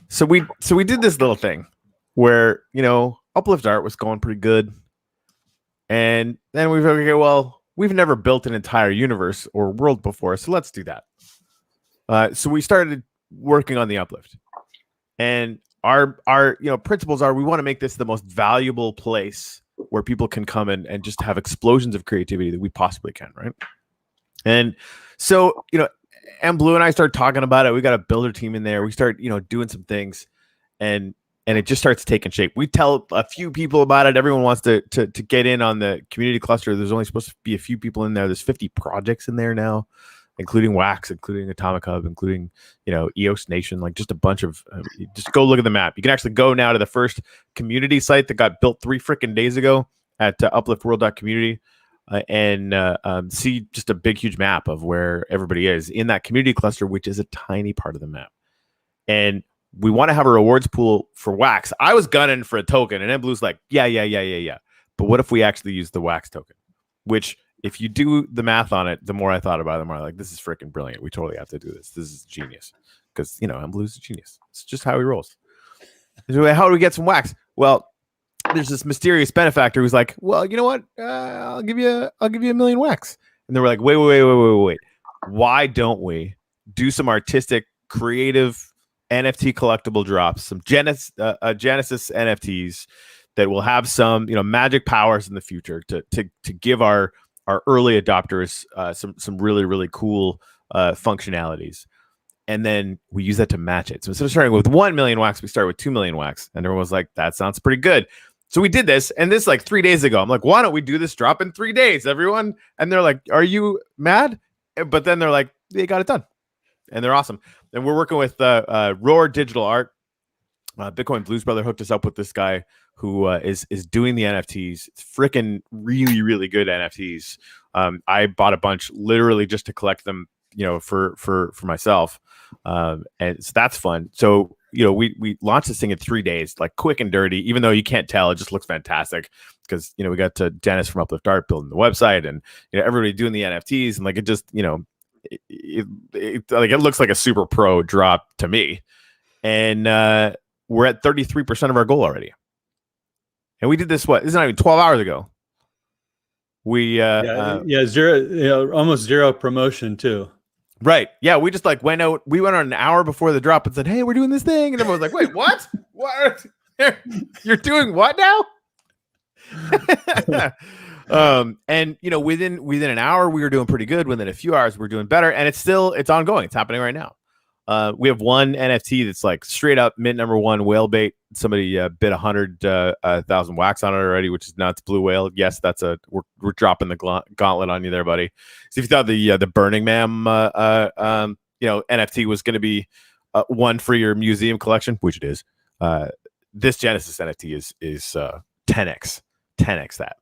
So we did this little thing where, Uplift Art was going pretty good. And then we figured, okay, well, we've never built an entire universe or world before, so let's do that. So we started working on the Uplift. And our principles are we want to make this the most valuable place where people can come and just have explosions of creativity that we possibly can, right? And so, mBlu and I started talking about it. We got a builder team in there. We start, doing some things, and it just starts taking shape. We tell a few people about it. Everyone wants to get in on the community cluster. There's only supposed to be a few people in there. There's 50 projects in there now, including Wax, including Atomic Hub, including, EOS Nation, like just a bunch of, just go look at the map. You can actually go now to the first community site that got built 3 freaking days ago at upliftworld.community. And see just a big, huge map of where everybody is in that community cluster, which is a tiny part of the map. And we want to have a rewards pool for Wax. I was gunning for a token, and mBlu's like, yeah. But what if we actually use the Wax token? Which, if you do the math on it, the more I thought about it, the more I'm like, this is freaking brilliant. We totally have to do this. This is genius. Because, mBlu's a genius. It's just how he rolls. So how do we get some Wax? Well, there's this mysterious benefactor who's like, well, you know what? I'll give you $1 million Wax. And they were like, wait. Why don't we do some artistic, creative NFT collectible drops, some Genesis NFTs that will have some, magic powers in the future to give our early adopters some really, really cool functionalities. And then we use that to match it. So instead of starting with 1 million Wax, we start with 2 million Wax. And everyone was like, that sounds pretty good. So we did this, and this like 3 days ago. I'm like, why don't we do this drop in 3 days, everyone? And they're like, are you mad? But then they're like, they got it done. And they're awesome. And we're working with Roar Digital Art. Bitcoin Blues Brother hooked us up with this guy who is doing the NFTs. It's freaking really, really good NFTs. I bought a bunch literally just to collect them, for myself. And so that's fun. So, we launched this thing in 3 days, like quick and dirty, even though you can't tell, it just looks fantastic because, we got to Dennis from Uplift Art building the website and, everybody doing the NFTs, and like, it just, it looks like a super pro drop to me. And we're at 33% of our goal already. And we did this, this is not even 12 hours ago. We zero, almost zero promotion too. Right. Yeah. We just like went out. We went on an hour before the drop and said, hey, we're doing this thing. And everyone was like, wait, what? What? You're doing what now? And within an hour we were doing pretty good. Within a few hours we're doing better, and it's ongoing. It's happening right now. We have one NFT that's like straight up mint number 1 whale bait. Somebody bid 100,000 Wax on it already, which is nuts. Blue whale. Yes, we're dropping the gauntlet on you there, buddy. So if you thought the Burning Man NFT was going to be one for your museum collection, which it is, this Genesis NFT is 10x that.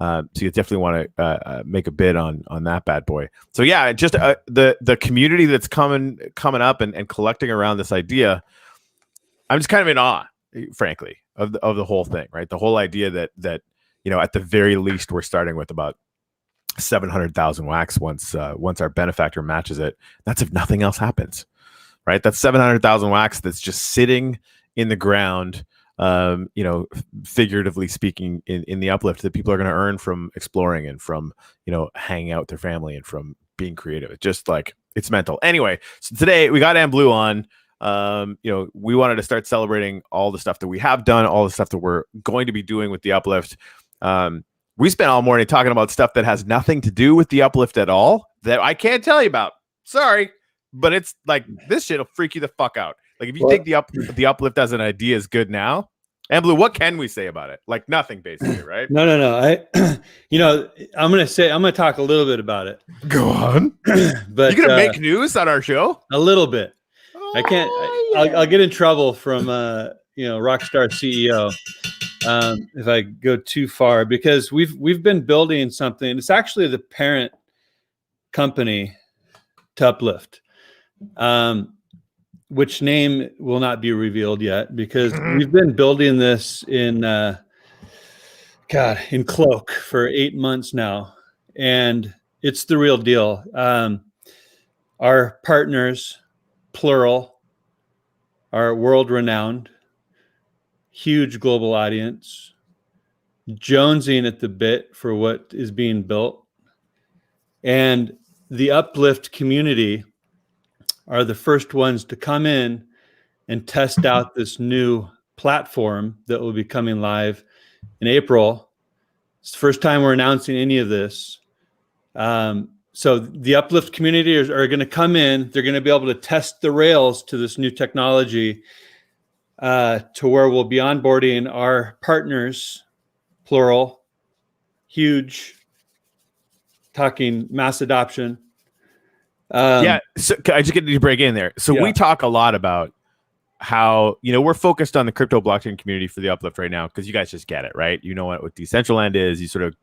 So you definitely want to make a bid on that bad boy. So yeah, just the community that's coming up and collecting around this idea. I'm just kind of in awe, frankly, of the whole thing, right? The whole idea that at the very least we're starting with about 700,000 Wax once our benefactor matches it. That's if nothing else happens, right? That's 700,000 Wax that's just sitting in the ground. Figuratively speaking, in the Uplift that people are going to earn from exploring and from, hanging out with their family and from being creative. It's just like, it's mental. Anyway, so today we got mBlu on. We wanted to start celebrating all the stuff that we have done, all the stuff that we're going to be doing with the Uplift. We spent all morning talking about stuff that has nothing to do with the Uplift at all that I can't tell you about. Sorry, but it's like, this shit will freak you the fuck out. Like, if you think the Uplift as an idea is good now, mBlu, what can we say about it? Like, nothing, basically, right? No. I'm going to talk a little bit about it. Go on. But you're going to make news on our show? A little bit. Oh, I can't. I'll get in trouble from Rockstar CEO if I go too far, because we've been building something. It's actually the parent company to Uplift. Which name will not be revealed yet, because we've been building this in cloak for 8 months now, and it's the real deal. Our partners, plural, are world renowned, huge global audience, jonesing at the bit for what is being built. And the Uplift community are the first ones to come in and test out this new platform that will be coming live in April. It's the first time we're announcing any of this. So the Uplift community are going to come in. They're going to be able to test the rails to this new technology, to where we'll be onboarding our partners, plural, huge, talking mass adoption. Yeah. So I just get to break in there. So we talk a lot about how, we're focused on the crypto blockchain community for the Uplift right now, because you guys just get it, right? You know what Decentraland is. You sort of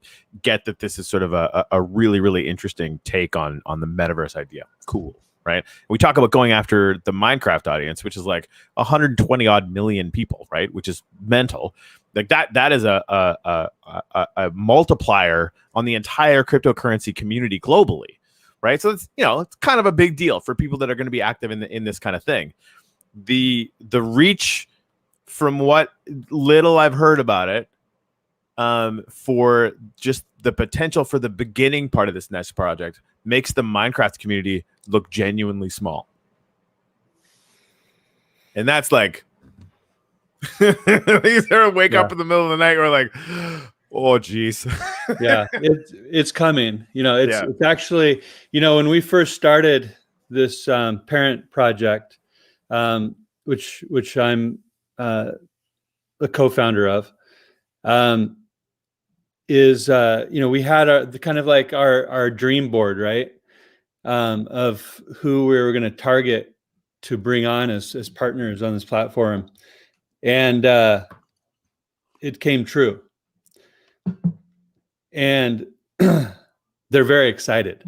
get that this is sort of a really, really interesting take on the metaverse idea. Cool, right? We talk about going after the Minecraft audience, which is like 120 odd million people, right? Which is mental. Like that is a multiplier on the entire cryptocurrency community globally, right? So it's it's kind of a big deal for people that are going to be active in this kind of thing. The reach, from what little I've heard about it, for just the potential for the beginning part of this next project makes the Minecraft community look genuinely small. And that's like, you sort of wake up in the middle of the night, or like, oh geez. Yeah, it's coming. It's actually, when we first started this parent project, which I'm a co-founder of, is we had the kind of like our dream board, right, of who we were going to target to bring on as partners on this platform, and it came true, and they're very excited.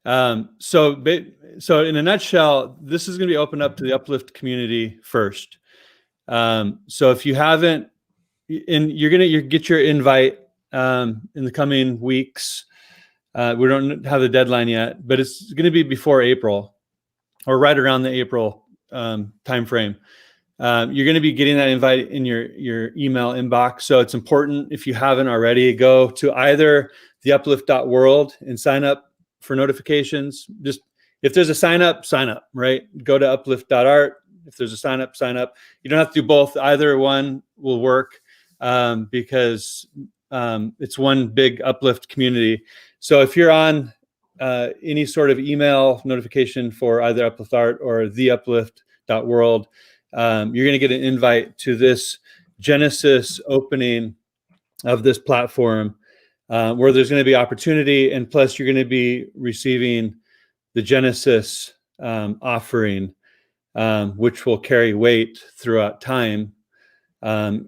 So in a nutshell, this is going to be opened up to the Uplift community first. So if you haven't, and you're going to get your invite in the coming weeks. We don't have the deadline yet, but it's going to be before April, or right around the April timeframe. You're going to be getting that invite in your email inbox. So it's important, if you haven't already, go to either theuplift.world and sign up for notifications. Just if there's a sign up, right? Go to uplift.art. If there's a sign up. You don't have to do both. Either one will work, because it's one big Uplift community. So if you're on any sort of email notification for either Uplift Art or theuplift.world, you're going to get an invite to this Genesis opening of this platform, where there's going to be opportunity, and plus you're going to be receiving the Genesis offering, which will carry weight throughout time, to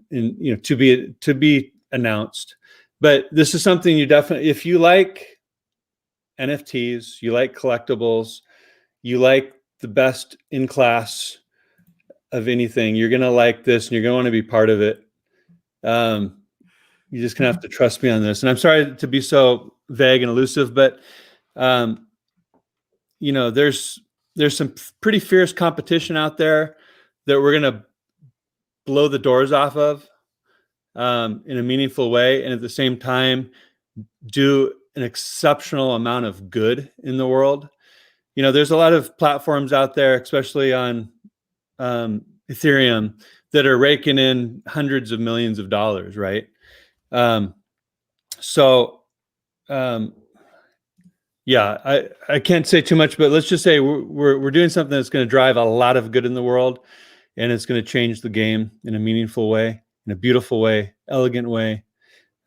be announced. But this is something you definitely, if you like NFTs, you like collectibles, you like the best in class of anything, you're going to like this, and you're going to want to be part of it. You're just going to have to trust me on this. And I'm sorry to be so vague and elusive, but there's some pretty fierce competition out there that we're going to blow the doors off of in a meaningful way, and at the same time do an exceptional amount of good in the world. There's a lot of platforms out there, especially on Ethereum, that are raking in hundreds of millions of dollars, right? I can't say too much, but let's just say we're doing something that's going to drive a lot of good in the world, and it's going to change the game in a meaningful way, in a beautiful way, elegant way.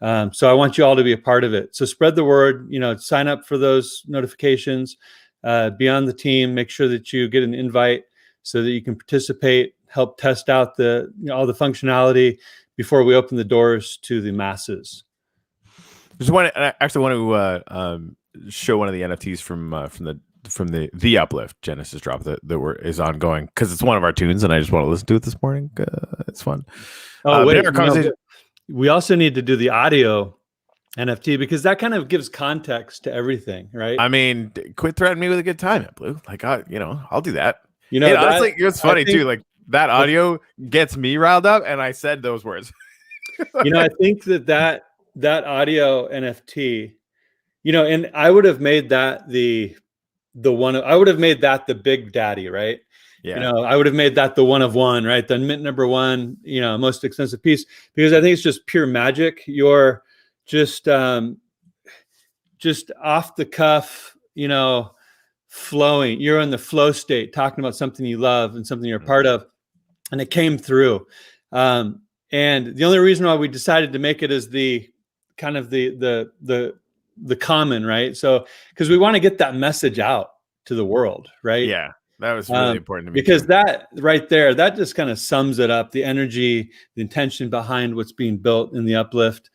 So I want you all to be a part of it. So spread the word, sign up for those notifications, be on the team, make sure that you get an invite so that you can participate, help test out all the functionality before we open the doors to the masses. I actually want to show one of the NFTs from the Uplift Genesis drop that is ongoing, because it's one of our tunes and I just want to listen to it this morning. It's fun. We also need to do the audio NFT, because that kind of gives context to everything, right? I mean, quit threatening me with a good time, mBlu. Like, I'll do that. Honestly, it's funny too. Like, that audio gets me riled up, and I said those words. I think that audio NFT, and I would have made that the one. I would have made that the big daddy, right? Yeah. I would have made that the one of one, right? The mint number one, most expensive piece, because I think it's just pure magic. You're just off the cuff, flowing. You're in the flow state, talking about something you love and something you're a part of, and it came through. And the only reason why we decided to make it as the kind of the common, right? So because we want to get that message out to the world, right? Yeah, that was really important to me because too. that right there, that just kind of sums it up, the energy, the intention behind what's being built in the uplift.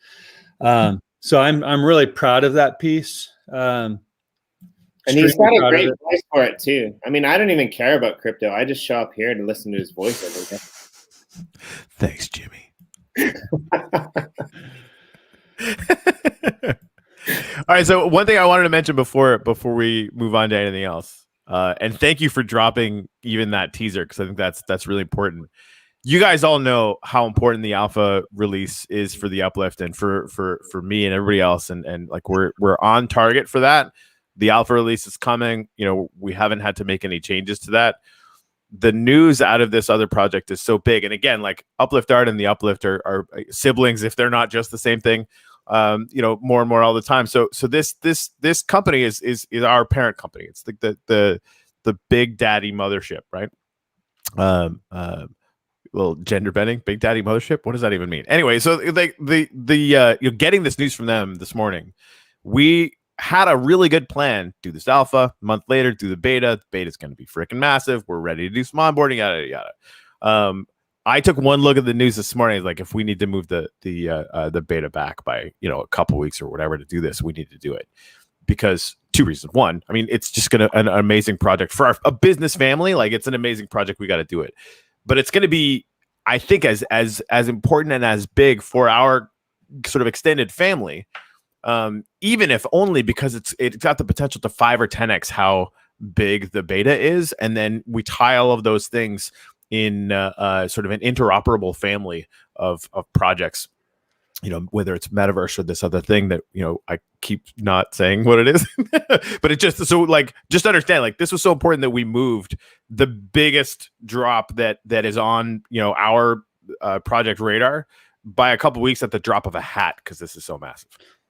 So I'm really proud of that piece. And he's got a great voice for it too. I mean, I don't even care about crypto. I just show up here to listen to his voice every day. Thanks, Jimmy. All right. So one thing I wanted to mention before we move on to anything else, and thank you for dropping even that teaser, because I think that's really important. You guys all know how important the alpha release is for the uplift and for me and everybody else, and like we're on target for that. The alpha release is coming. We haven't had to make any changes to that. The news out of this other project is so big, and again, like Uplift Art and the Uplift are siblings if they're not just the same thing. More and more all the time. So this company is our parent company. It's like the big daddy mothership, right? Little gender bending, big daddy mothership. What does that even mean? Anyway, so like you're getting this news from them this morning. We had a really good plan. Do this alpha, a month later, do the beta. The beta is going to be freaking massive. We're ready to do some onboarding, yada yada. I took one look at the news this morning. Like, if we need to move the beta back by a couple weeks or whatever to do this, we need to do it, because two reasons. One, I mean, it's just an amazing project for a business family. Like, it's an amazing project. We got to do it, but it's going to be, I think, as important and as big for our sort of extended family. Even if only because it's got the potential to 5 or 10x how big the beta is, and then we tie all of those things in sort of an interoperable family of projects, whether it's metaverse or this other thing that I keep not saying what it is, but it just understand, like, this was so important that we moved the biggest drop that is on our project radar by a couple weeks at the drop of a hat, because this is so massive.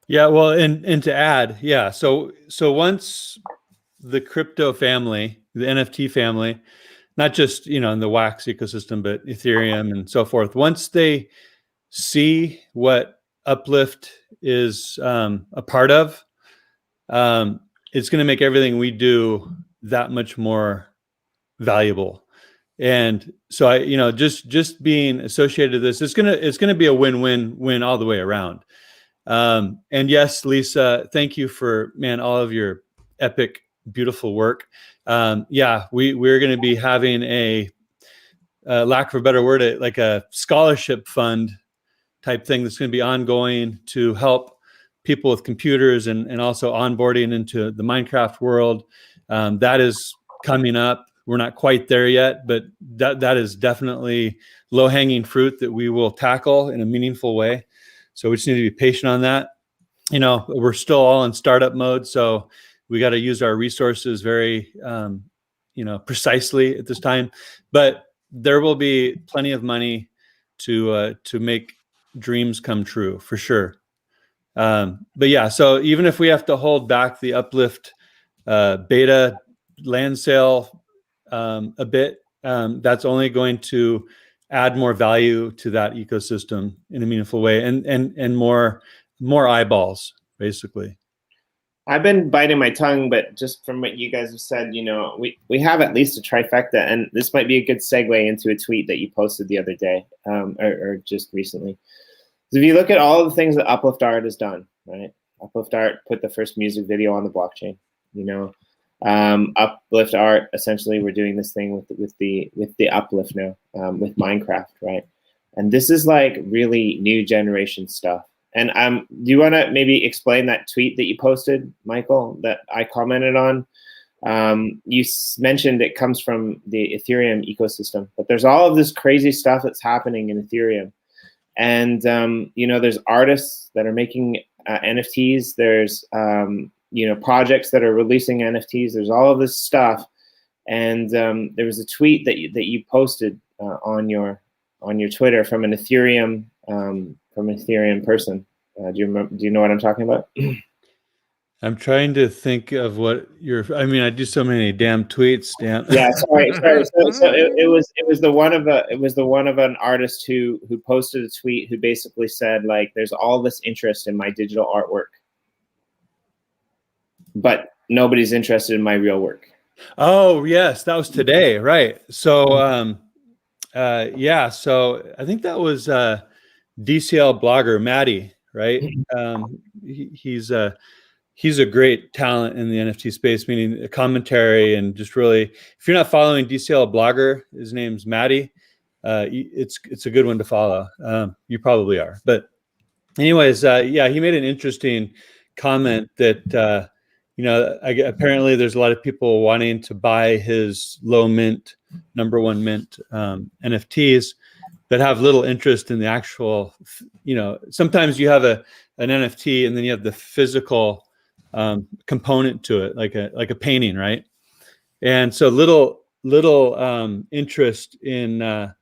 Yeah, well, and to add, yeah, so once the crypto family, the NFT family, not just in the Wax ecosystem, but Ethereum and so forth, once they see what Uplift is a part of, it's going to make everything we do that much more valuable. And so I, just being associated with this, it's gonna be a win-win-win all the way around. And yes, Lisa, thank you for all of your epic, beautiful work. Yeah, we're going to be having a lack of a better word, like a scholarship fund type thing that's going to be ongoing to help people with computers and also onboarding into the Minecraft world. That is coming up. We're not quite there yet, but that is definitely low-hanging fruit that we will tackle in a meaningful way. So we just need to be patient on that. We're still all in startup mode, so we got to use our resources very, precisely at this time. But there will be plenty of money to make dreams come true, for sure. But yeah, so even if we have to hold back the Uplift beta land sale a bit, that's only going to add more value to that ecosystem in a meaningful way, and more eyeballs, basically. I've been biting my tongue, but just from what you guys have said, we have at least a trifecta, and this might be a good segue into a tweet that you posted the other day, or just recently. So if you look at all the things that Uplift Art has done, right? Uplift Art put the first music video on the blockchain. Uplift Art, essentially, we're doing this thing with the Uplift now, with Minecraft, right? And this is like really new generation stuff. And do you want to maybe explain that tweet that you posted, Michael, that I commented on, mentioned it comes from the Ethereum ecosystem, but there's all of this crazy stuff that's happening in Ethereum. And, there's artists that are making NFTs. There's, projects that are releasing NFTs. There's all of this stuff. And there was a tweet that you posted on your Twitter from an Ethereum person. Do you know what I'm talking about? I'm trying to think of what I do so many damn tweets, Dan. Yeah, sorry. So it was the one of an artist who posted a tweet who basically said, like, there's all this interest in my digital artwork, but nobody's interested in my real work. Oh yes, that was today, right? So so I think that was DCL blogger Maddie, right? He's a great talent in the NFT space, meaning a commentary and just really, if you're not following DCL blogger, his name's Maddie. It's a good one to follow. You probably are, but anyways, he made an interesting comment that, apparently there's a lot of people wanting to buy his low mint, number one mint NFTs that have little interest in the actual, sometimes you have an NFT and then you have the physical component to it, like a painting, right? And so little interest in the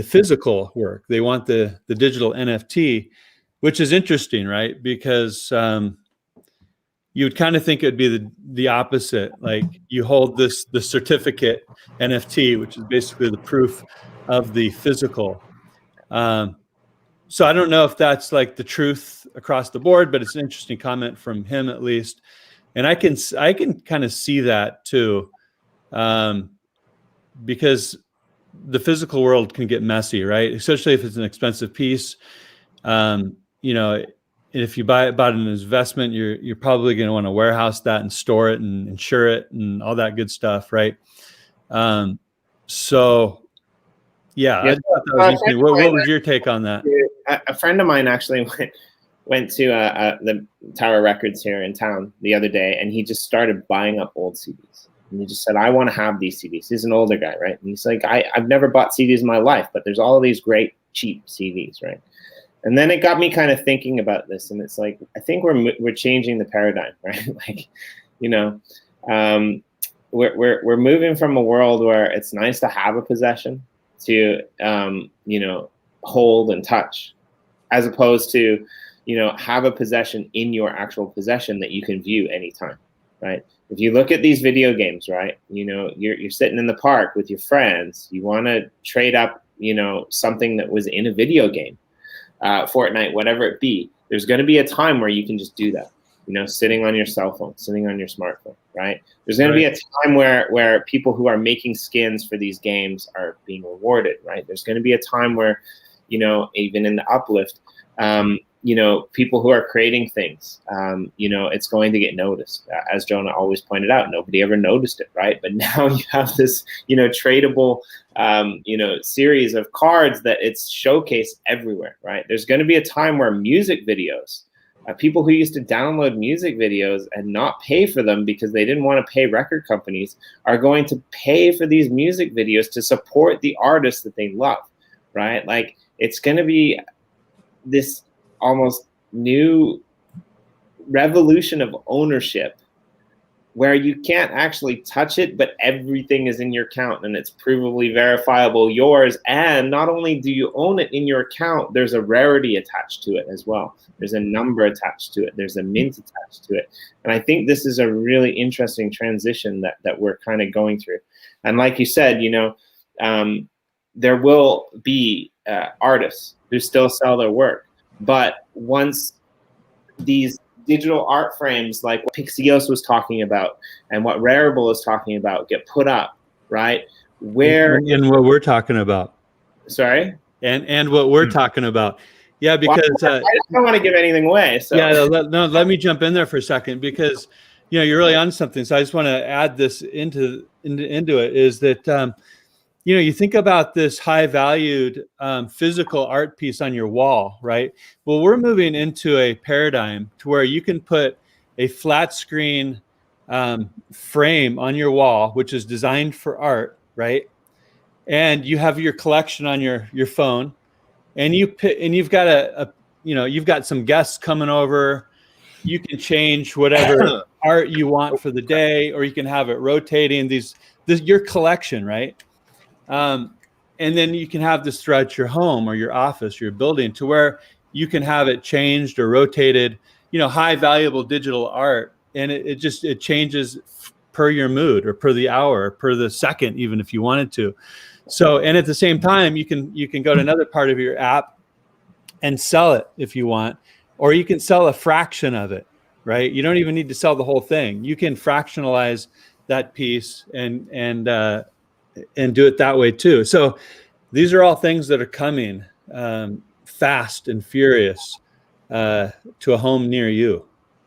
physical work. They want the digital NFT, which is interesting, right? Because you would kind of think it would be the opposite. Like, you hold the certificate NFT, which is basically the proof of the physical. So I don't know if that's like the truth across the board, but it's an interesting comment from him at least. And I can kind of see that too, because the physical world can get messy, right? Especially if it's an expensive piece. If you buy it an investment, you're probably going to want to warehouse that and store it and insure it and all that good stuff, right? I thought that was interesting. What was your take on that? A friend of mine actually went to the Tower Records here in town the other day, and he just started buying up old CDs. And he just said, I want to have these CDs. He's an older guy, right? And he's like, I've never bought CDs in my life, but there's all of these great cheap CDs, right? And then it got me kind of thinking about this, and it's like, I think we're changing the paradigm, right? Like, we're moving from a world where it's nice to have a possession to hold and touch, as opposed to have a possession in your actual possession that you can view anytime, right? If you look at these video games, right, you're sitting in the park with your friends, you want to trade up something that was in a video game, Fortnite, whatever it be, there's going to be a time where you can just do that, sitting on your cell phone, sitting on your smartphone, right? There's going to be a time where people who are making skins for these games are being rewarded, right? There's going to be a time where, even in the uplift, people who are creating things, it's going to get noticed. As Jonah always pointed out, nobody ever noticed it, right? But now you have this, tradable, series of cards that it's showcased everywhere, right? There's going to be a time where music videos, people who used to download music videos and not pay for them because they didn't want to pay record companies, are going to pay for these music videos to support the artists that they love, right? Like, it's going to be this almost new revolution of ownership where you can't actually touch it, but everything is in your account and it's provably verifiable yours. And not only do you own it in your account, there's a rarity attached to it as well. There's a number attached to it. There's a mint attached to it. And I think this is a really interesting transition that we're kind of going through. And like you said, there will be artists who still sell their work. But once these digital art frames, like what Pixios was talking about and what Rarible is talking about, get put up, right? And what we're talking about. Sorry? And what we're talking about. Yeah, because I don't want to give anything away. So let me jump in there for a second, because you're really on something. So I just want to add this into it, is that you think about this high valued physical art piece on your wall, right? Well, we're moving into a paradigm to where you can put a flat screen frame on your wall, which is designed for art, right? And you have your collection on your phone, and you've got you've got some guests coming over. You can change whatever art you want for the day, or you can have it rotating. Your collection, right? And then you can have this throughout your home or your office, your building, to where you can have it changed or rotated. High valuable digital art, and it changes per your mood or per the hour, or per the second, even if you wanted to. So, and at the same time, you can go to another part of your app and sell it if you want, or you can sell a fraction of it, right? You don't even need to sell the whole thing. You can fractionalize that piece and do it that way too. So these are all things that are coming fast and furious to a home near you.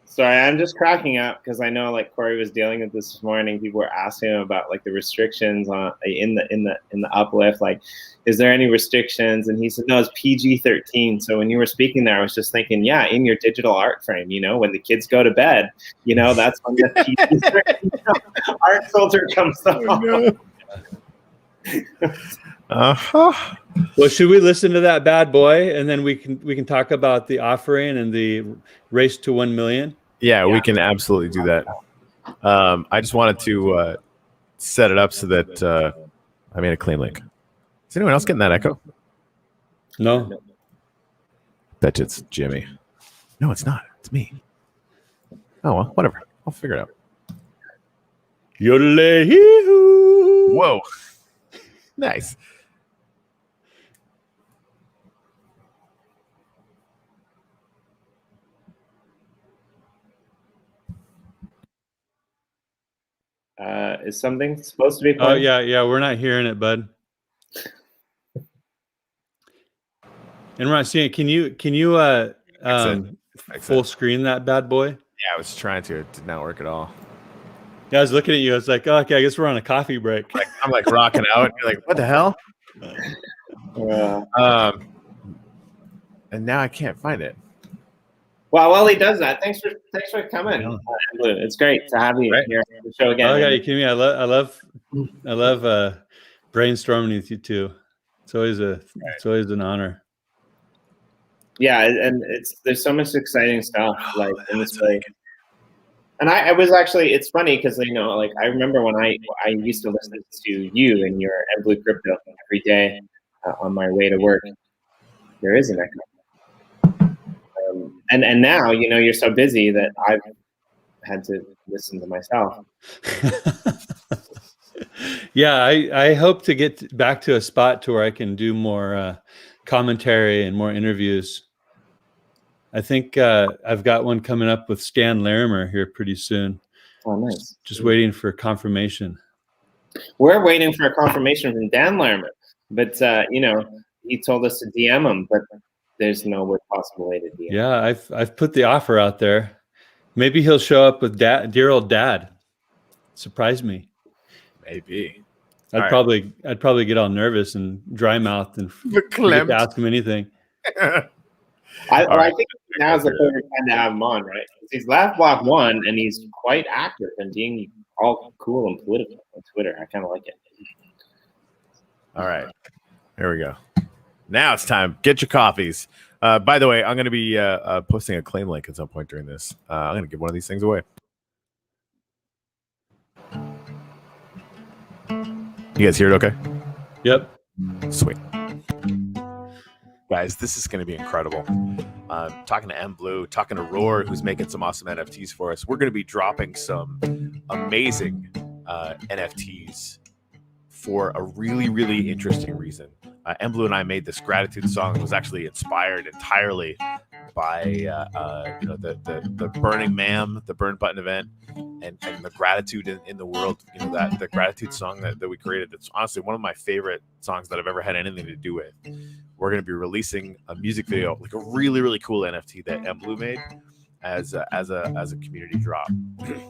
Sorry, I'm just cracking up because I know like Corey was dealing with this morning. People were asking him about like the restrictions on in the uplift. Like, is there any restrictions? And he said, no, it's PG-13. So when you were speaking there, I was just thinking, yeah, in your digital art frame, when the kids go to bed, that's when the PG-13 art filter comes on. Oh, no. Well, should we listen to that bad boy, and then we can talk about the offering and the race to 1 million? Yeah, we can absolutely do that. I just wanted to set it up so that I made a clean link. Is anyone else getting that echo? No. Bet you it's Jimmy. No, it's not. It's me. Oh, well, whatever. I'll figure it out. Yodelay-hee-hoo. Whoa. Nice. Is something supposed to be Oh, playing? yeah, we're not hearing it, bud. And we're not seeing it. Can you full screen that bad boy? Yeah, I was trying to. It did not work at all. Yeah, I was looking at you. I was like, oh, okay, I guess we're on a coffee break. I'm like rocking out. You're like, what the hell? And now I can't find it. Well, while he does that, thanks for coming. mBlu. It's great to have you here on the show again. Oh, yeah, you kidding me? I love brainstorming with you too. It's always an honor. Yeah, and there's so much exciting stuff like in this place. And I was actually, it's funny because like I remember when I used to listen to you and your mBlu crypto every day on my way to work. There is an echo. And now you're so busy that I've had to listen to myself. Yeah, I hope to get back to a spot to where I can do more commentary and more interviews. I think I've got one coming up with Stan Larimer here pretty soon. Oh, nice. Just waiting for confirmation. We're waiting for a confirmation from Dan Larimer, but he told us to DM him, but there's no possible way to DM. Yeah, I've put the offer out there. Maybe he'll show up with dear old dad. Surprise me. Maybe. I'd probably get all nervous and dry mouthed and forget to ask him anything. I think now's the perfect time to have him on, right? He's Laugh Block 1, and he's quite active and being all cool and political on Twitter. I kind of like it. All right. Here we go. Now it's time. Get your coffees. By the way, I'm going to be posting a claim link at some point during this. I'm going to give one of these things away. You guys hear it okay? Yep. Sweet. Guys, this is going to be incredible. Talking to mBlu, talking to Roar, who's making some awesome NFTs for us. We're going to be dropping some amazing NFTs for a really, really interesting reason. mBlu and I made this gratitude song that was actually inspired entirely by the Burning Man, the Burn Button event, and the gratitude in the world. That the gratitude song that we created. It's honestly one of my favorite songs that I've ever had anything to do with. We're going to be releasing a music video, like a really, really cool NFT that mBlu made as a community drop,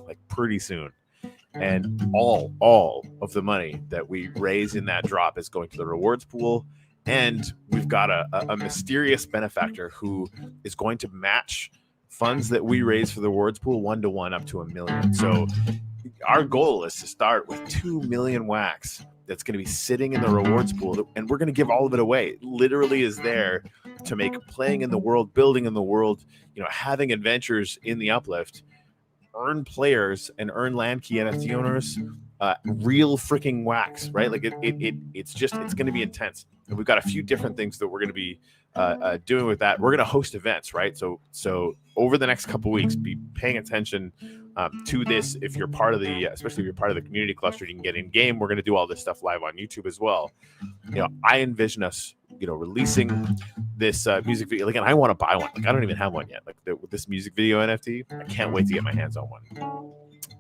like pretty soon. And all of the money that we raise in that drop is going to the rewards pool. And we've got a mysterious benefactor who is going to match funds that we raise for the rewards pool 1-to-1 up to $1 million. So our goal is to start with 2 million wax that's going to be sitting in the rewards pool, and we're going to give all of it away. It literally is there to make playing in the world, building in the world, having adventures in the Uplift, earn players and earn land key NFT owners real freaking wax, right? Like it's going to be intense. And we've got a few different things that we're going to be doing with that. We're going to host events, right? So over the next couple of weeks, be paying attention to this. If you're part of the, especially if you're part of the community cluster, you can get in game. We're going to do all this stuff live on YouTube as well. I envision us, releasing this music video. Like, and I want to buy one. Like, I don't even have one yet. Like with this music video NFT, I can't wait to get my hands on one.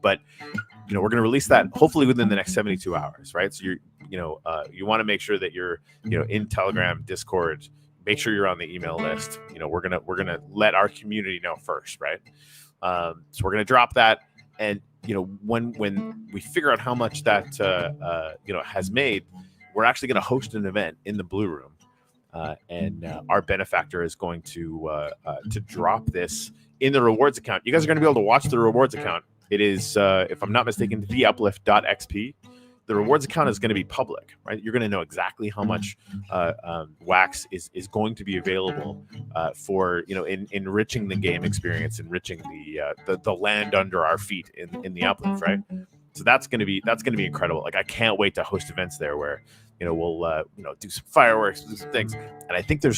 But we're going to release that hopefully within the next 72 hours, right? So you want to make sure that you're in Telegram, Discord. Make sure you're on the email list. We're gonna let our community know first, right? So we're gonna drop that, and when we figure out how much that has made, we're actually gonna host an event in the Blue Room, and our benefactor is going to drop this in the rewards account. You guys are gonna be able to watch the rewards account. It is, if I'm not mistaken, theuplift.xp. The rewards account is going to be public, right? You're going to know exactly how much wax is going to be available for enriching the game experience, enriching the land under our feet in the Uplift, right? So that's going to be incredible. Like, I can't wait to host events there where we'll do some fireworks, do some things, and I think there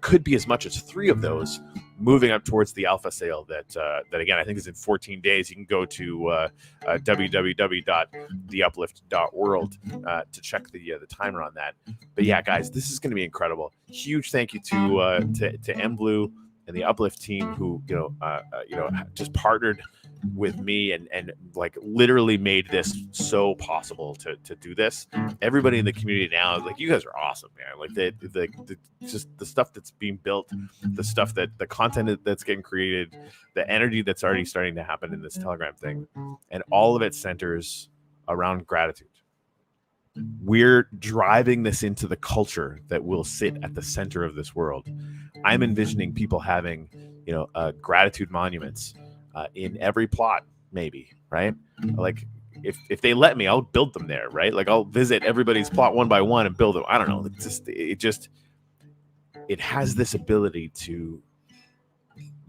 could be as much as 3 of those moving up towards the alpha sale that again, I think is in 14 days. You can go to www.theuplift.world to check the timer on that. But yeah, guys, this is going to be incredible. Huge thank you to mBlu and the Uplift team who just partnered with me and like literally made this so possible to do this. Everybody in the community now is like, you guys are awesome, man. Like the just the stuff that's being built, the stuff that the content that's getting created, the energy that's already starting to happen in this Telegram thing, and all of it centers around gratitude. We're driving this into the culture that will sit at the center of this world. I'm envisioning people having gratitude monuments in every plot, maybe, right? Like if they let me, I'll build them there, right? Like I'll visit everybody's plot one by one and build them. I don't know. It has this ability to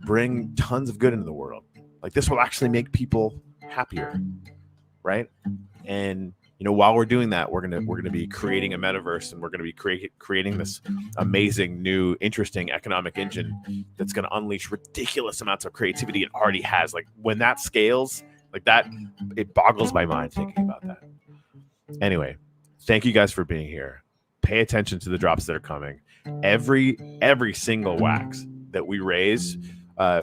bring tons of good into the world. Like this will actually make people happier, right? And while we're doing that, we're gonna be creating a metaverse, and we're gonna be creating this amazing new, interesting economic engine that's gonna unleash ridiculous amounts of creativity. It already has. Like when that scales, like that, it boggles my mind thinking about that. Anyway, thank you guys for being here. Pay attention to the drops that are coming. Every single wax that we raise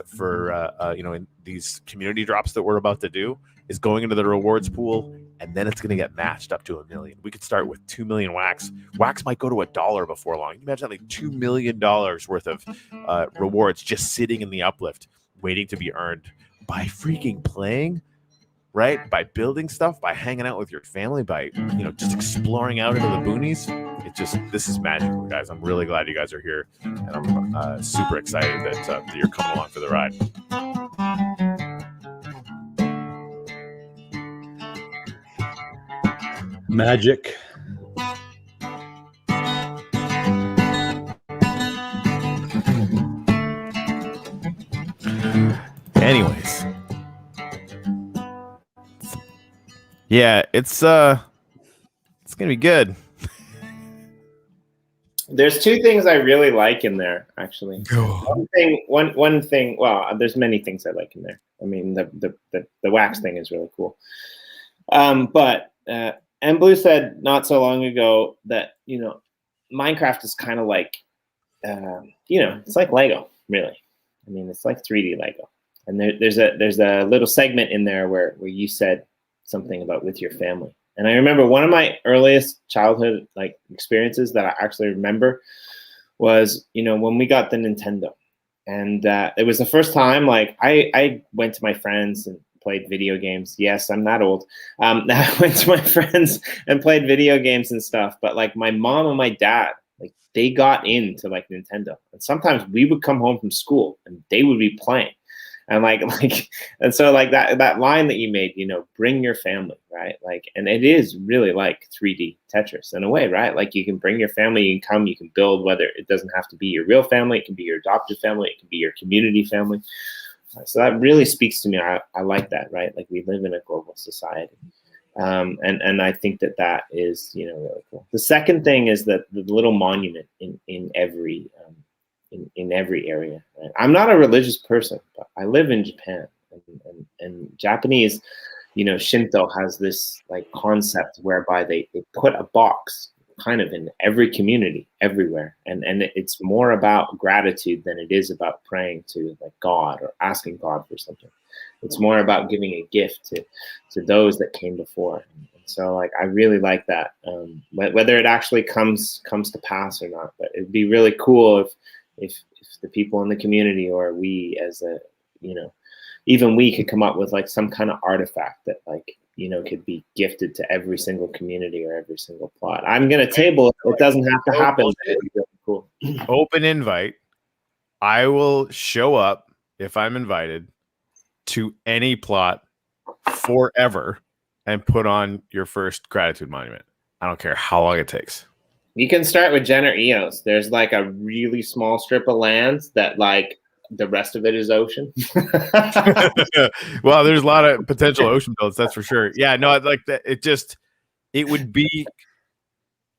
for in these community drops that we're about to do is going into the rewards pool, and then it's going to get matched up to $1 million. We could start with 2 million wax. Wax might go to $1 before long. You imagine like $2 million worth of rewards just sitting in the Uplift, waiting to be earned by freaking playing, right? By building stuff, by hanging out with your family, by just exploring out into the boonies. This is magical, guys. I'm really glad you guys are here, and I'm super excited that you're coming along for the ride. Magic. Anyways, yeah, it's gonna be good. There's 2 things I really like in there, actually. One thing. Well, there's many things I like in there. I mean, the wax thing is really cool. But mBlu said not so long ago that Minecraft is kind of like it's like Lego, really. I mean, it's like 3D Lego. And there's a little segment in there where you said something about with your family. And I remember one of my earliest childhood experiences that I actually remember was when we got the Nintendo, and it was the first time I went to my friends and played video games. Yes, I'm that old. I went to my friends and played video games and stuff. But my mom and my dad, they got into Nintendo, and sometimes we would come home from school and they would be playing. And and so like that line that you made, bring your family, right? Like, and it is really like 3D Tetris in a way, right? Like you can bring your family, you can come, you can build, whether it doesn't have to be your real family, it can be your adopted family, it can be your community family. So that really speaks to me. I like that, right? Like we live in a global society. And I think that is, really cool. The second thing is that the little monument in every area. Right? I'm not a religious person, but I live in Japan, and Japanese, Shinto has this like concept whereby they put a box kind of in every community everywhere, and it's more about gratitude than it is about praying to like God or asking God for something. It's more about giving a gift to those that came before. And so like I really like that, whether it actually comes to pass or not. But it'd be really cool if the people in the community, or we as even we could come up with like some kind of artifact that like could be gifted to every single community or every single plot. I'm gonna table it doesn't have to happen. It'd be really cool. Open invite. I will show up if I'm invited to any plot forever and put on your first gratitude monument. I don't care how long it takes. You can start with Jenner Eos. There's like a really small strip of land that like the rest of it is ocean. Well, there's a lot of potential ocean builds, that's for sure. Yeah, no, like that. It would be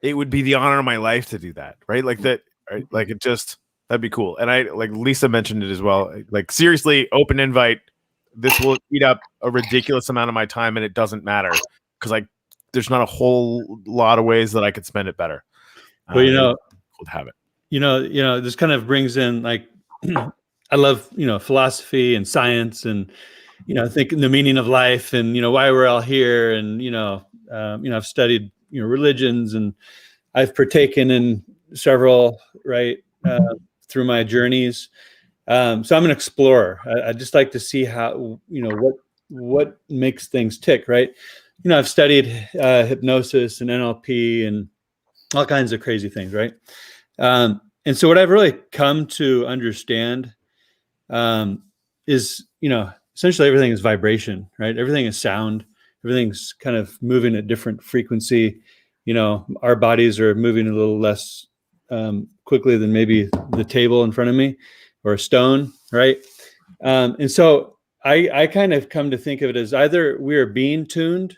the honor of my life to do that, right? Like that, right? Like that'd be cool. And I like Lisa mentioned it as well. Like seriously, open invite. This will eat up a ridiculous amount of my time, and it doesn't matter because like there's not a whole lot of ways that I could spend it better. Well, cool to have it. This kind of brings in like. I love, philosophy and science and, thinking the meaning of life and, why we're all here. And, I've studied, religions, and I've partaken in several, right, through my journeys. So I'm an explorer. I just like to see how, what makes things tick, right? I've studied hypnosis and NLP and all kinds of crazy things, right? And so what I've really come to understand is, essentially everything is vibration, right? Everything is sound. Everything's kind of moving at different frequency. Our bodies are moving a little less quickly than maybe the table in front of me or a stone, right? And so I kind of come to think of it as either we are being tuned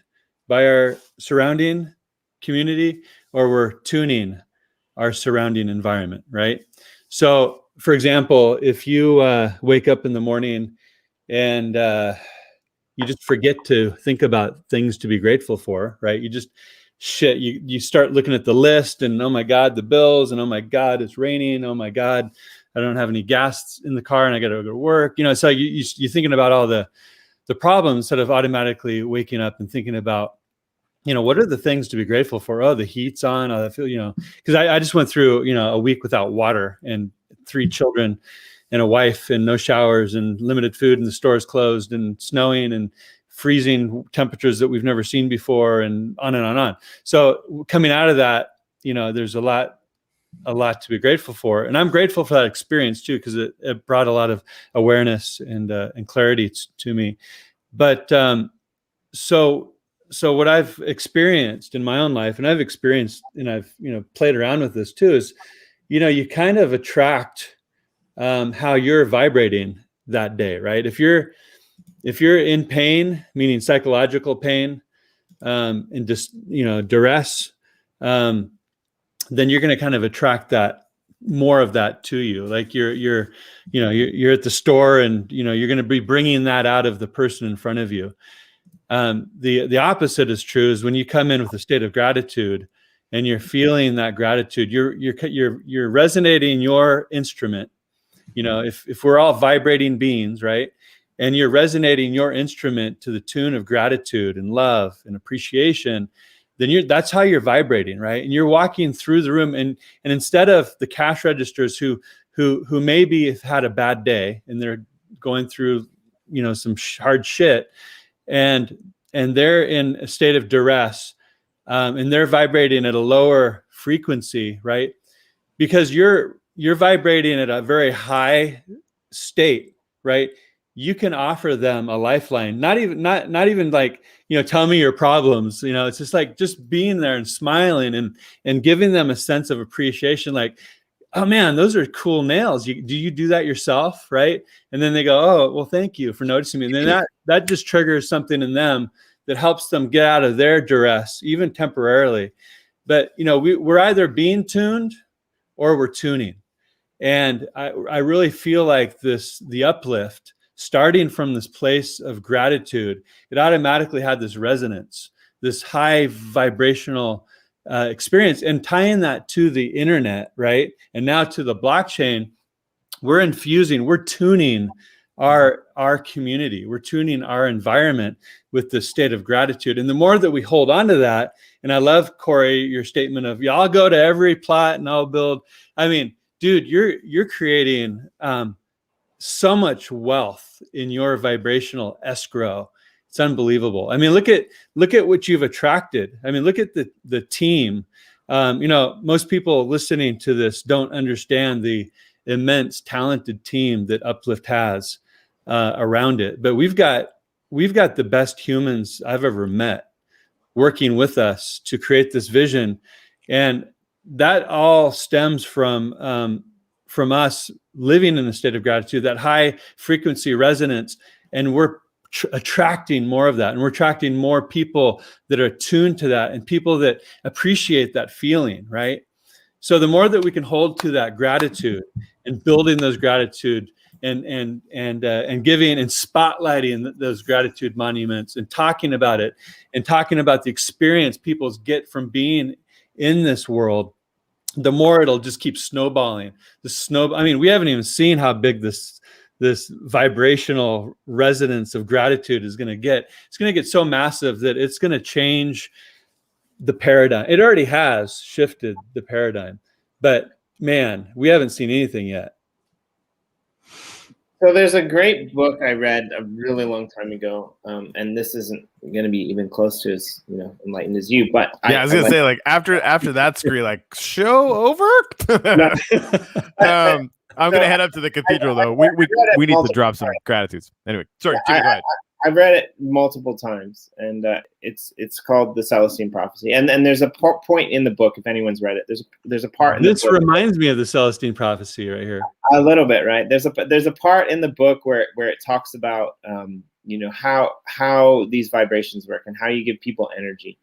by our surrounding community or we're tuning our surrounding environment, right? So, for example, if you wake up in the morning and you just forget to think about things to be grateful for, right? You just you start looking at the list and, oh my God, the bills, and oh my God, it's raining. Oh my God, I don't have any gas in the car and I got to go to work. So you're thinking about all the problems instead of automatically waking up and thinking about, what are the things to be grateful for? Oh, the heat's on. I feel, because I just went through, a week without water and 3 children and a wife and no showers and limited food and the stores closed and snowing and freezing temperatures that we've never seen before and on and on and on. So coming out of that, there's a lot to be grateful for. And I'm grateful for that experience too, because it brought a lot of awareness and clarity to me. But so what I've experienced in my own life, and I've experienced, and I've played around with this too, is you kind of attract how you're vibrating that day, right? If you're in pain, meaning psychological pain, and just duress, then you're going to kind of attract that, more of that to you. Like you're at the store and you're going to be bringing that out of the person in front of you. The opposite is true, is when you come in with a state of gratitude and you're feeling that gratitude, you're resonating your instrument. If we're all vibrating beings, right? And you're resonating your instrument to the tune of gratitude and love and appreciation, then that's how you're vibrating, right? And you're walking through the room, and instead of the cash registers who maybe have had a bad day and they're going through, some hard shit, and they're in a state of duress, and they're vibrating at a lower frequency, right? Because you're vibrating at a very high state, right? you can offer them a lifeline. Not even like, tell me your problems. It's just like just being there and smiling and giving them a sense of appreciation. Like, oh man, those are cool nails. Do you do that yourself, right? And then they go, oh, well, thank you for noticing me. And then that just triggers something in them that helps them get out of their duress, even temporarily. But we're either being tuned or we're tuning. And I really feel like the uplift, starting from this place of gratitude, it automatically had this resonance, this high vibrational experience, and tying that to the internet, right? And now to the blockchain, we're tuning our community, we're tuning our environment with this state of gratitude. And the more that we hold on to that, and I love, Corey, your statement of, yeah, I'll go to every plot and I'll build. I mean, dude, you're creating so much wealth in your vibrational escrow. It's unbelievable. I mean, look at what you've attracted. I mean, look at the team. Most people listening to this don't understand the immense talented team that Uplift has around it. But we've got the best humans I've ever met working with us to create this vision, and that all stems from us living in a state of gratitude, that high frequency resonance, and we're attracting more of that, and we're attracting more people that are attuned to that and people that appreciate that feeling, right? So the more that we can hold to that gratitude and building those gratitude and giving and spotlighting those gratitude monuments and talking about it and talking about the experience people get from being in this world, the more it'll just keep snowballing. I mean, we haven't even seen how big this vibrational resonance of gratitude is going to get. It's going to get so massive that it's going to change the paradigm. It already has shifted the paradigm, but man, we haven't seen anything yet. So there's a great book I read a really long time ago, and this isn't going to be even close to as enlightened as you. But I was going to say, like after that screen, like show over. I'm going to head up to the cathedral though. We need to drop some gratitudes. Anyway, sorry, Jimmy, go ahead. I've read it multiple times, and it's called The Celestine Prophecy. And there's a point in the book, if anyone's read it. There's a part. In this reminds me of the Celestine Prophecy right here. A little bit, right? There's a part in the book where it talks about how these vibrations work and how you give people energy.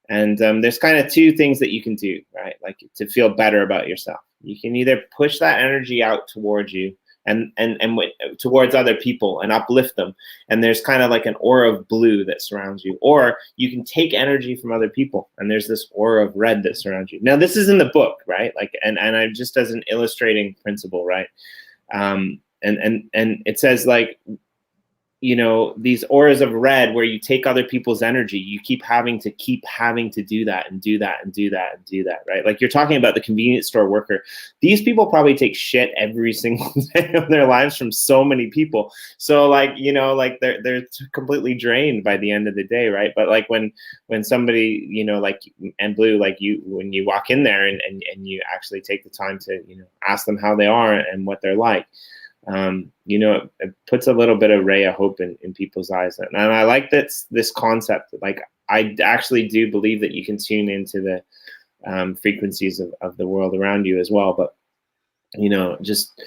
And there's kind of two things that you can do, right? Like to feel better about yourself. You can either push that energy out towards you and towards other people and uplift them. And there's kind of like an aura of blue that surrounds you. Or you can take energy from other people and there's this aura of red that surrounds you. Now, this is in the book, right? Like, and I just as an illustrating principle, right? And it says like, these auras of red where you take other people's energy, you keep having to do that and do that and do that and do that, right? Like you're talking about the convenience store worker. These people probably take shit every single day of their lives from so many people. So like, like they're completely drained by the end of the day, right? But like when somebody, like mBlu, like when you walk in there and you actually take the time to, ask them how they are and what they're like, it puts a little bit of ray of hope in people's eyes. And I like this concept. Like, I actually do believe that you can tune into the frequencies of the world around you as well. But, just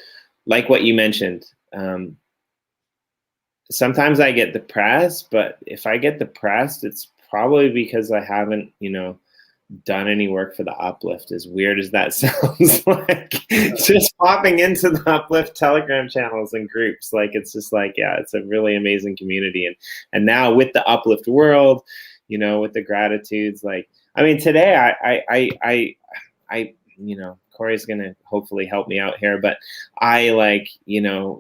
like what you mentioned, sometimes I get depressed, but if I get depressed, it's probably because I haven't, done any work for the Uplift, as weird as that sounds. Like just popping into the Uplift Telegram channels and groups, like it's just like, yeah, it's a really amazing community. And now with the Uplift world, with the gratitudes, like, I mean, today I Corey's gonna hopefully help me out here, but I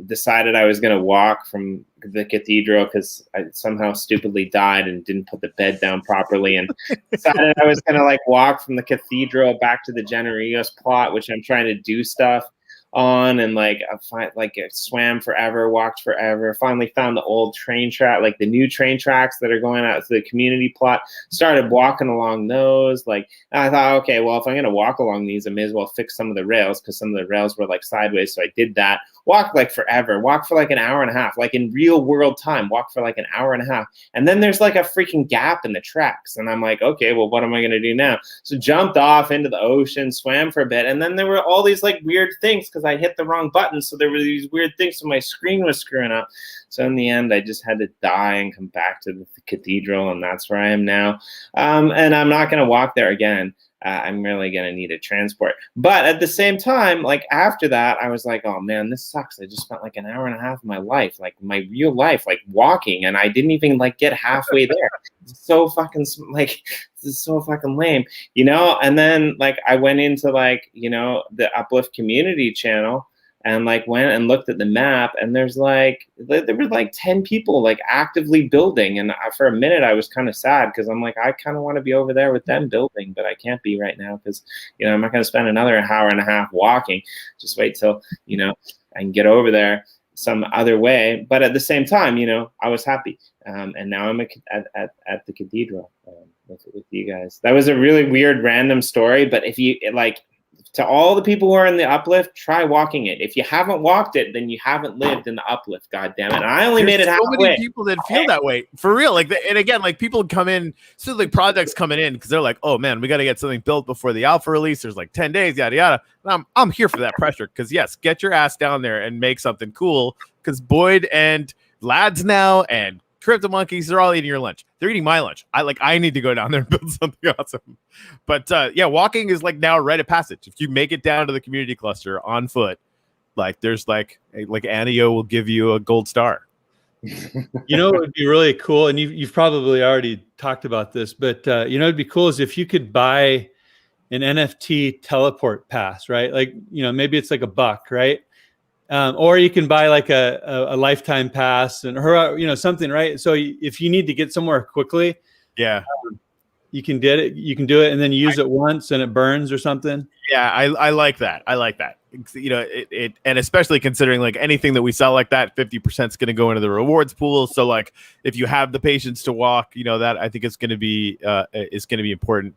decided I was gonna walk from the cathedral because I somehow stupidly died and didn't put the bed down properly, and decided I was gonna walk from the cathedral back to the Generigos plot, which I'm trying to do stuff. on, and like I swam forever, walked forever, finally found the old train track, like the new train tracks that are going out to the community plot, started walking along those. Like, I thought, okay, well, if I'm going to walk along these, I may as well fix some of the rails, because some of the rails were like sideways. So I did that, walked like forever, walked for like an hour and a half, like in real world time, walked for like an hour and a half. And then there's like a freaking gap in the tracks. And I'm like, okay, well, what am I going to do now? So jumped off into the ocean, swam for a bit. And then there were all these like weird things because I hit the wrong button. So there were these weird things. So my screen was screwing up. So in the end, I just had to die and come back to the cathedral. And that's where I am now. And I'm not going to walk there again. I'm really going to need a transport. But at the same time, like after that, I was like, oh man, this sucks. I just spent like an hour and a half of my life, like my real life, like walking. And I didn't even like get halfway there. It's so fucking like, this is so fucking lame, you know? And then like I went into like, you know, the Uplift community channel, and like went and looked at the map, and there were like 10 people like actively building. And for a minute I was kind of sad, because I'm like, I kind of want to be over there with them building, but I can't be right now, because, you know, I'm not going to spend another hour and a half walking. Just wait till, you know, I can get over there some other way. But at the same time, you know, I was happy. And now I'm at the cathedral with you guys. That was a really weird random story, but if you like, to all the people who are in the Uplift, try walking it. If you haven't walked it, then you haven't lived in the Uplift. God damn it! And I only made it halfway. So many people that feel that way for real. Like, and again, like people come in, so like projects coming in because they're like, oh man, we got to get something built before the alpha release. There's like 10 days, yada yada. And I'm here for that pressure, because yes, get your ass down there and make something cool. Because Boyd and Lads now and Crypto Monkeys, they're all eating your lunch. They're eating my lunch. I need to go down there and build something awesome. But yeah, walking is like now a rite of passage. If you make it down to the community cluster on foot, like there's like Anio will give you a gold star. You know, it would be really cool, and you've probably already talked about this, but you know, it'd be cool is if you could buy an NFT teleport pass, right? Like, you know, maybe it's like $1, right? Or you can buy like a lifetime pass and you know, something, right? So if you need to get somewhere quickly, yeah, you can get it. You can do it, and then use it once, and it burns or something. Yeah, I like that. I like that. You know, it and especially considering like anything that we sell like that, 50% is going to go into the rewards pool. So like, if you have the patience to walk, you know, that I think it's going to be important.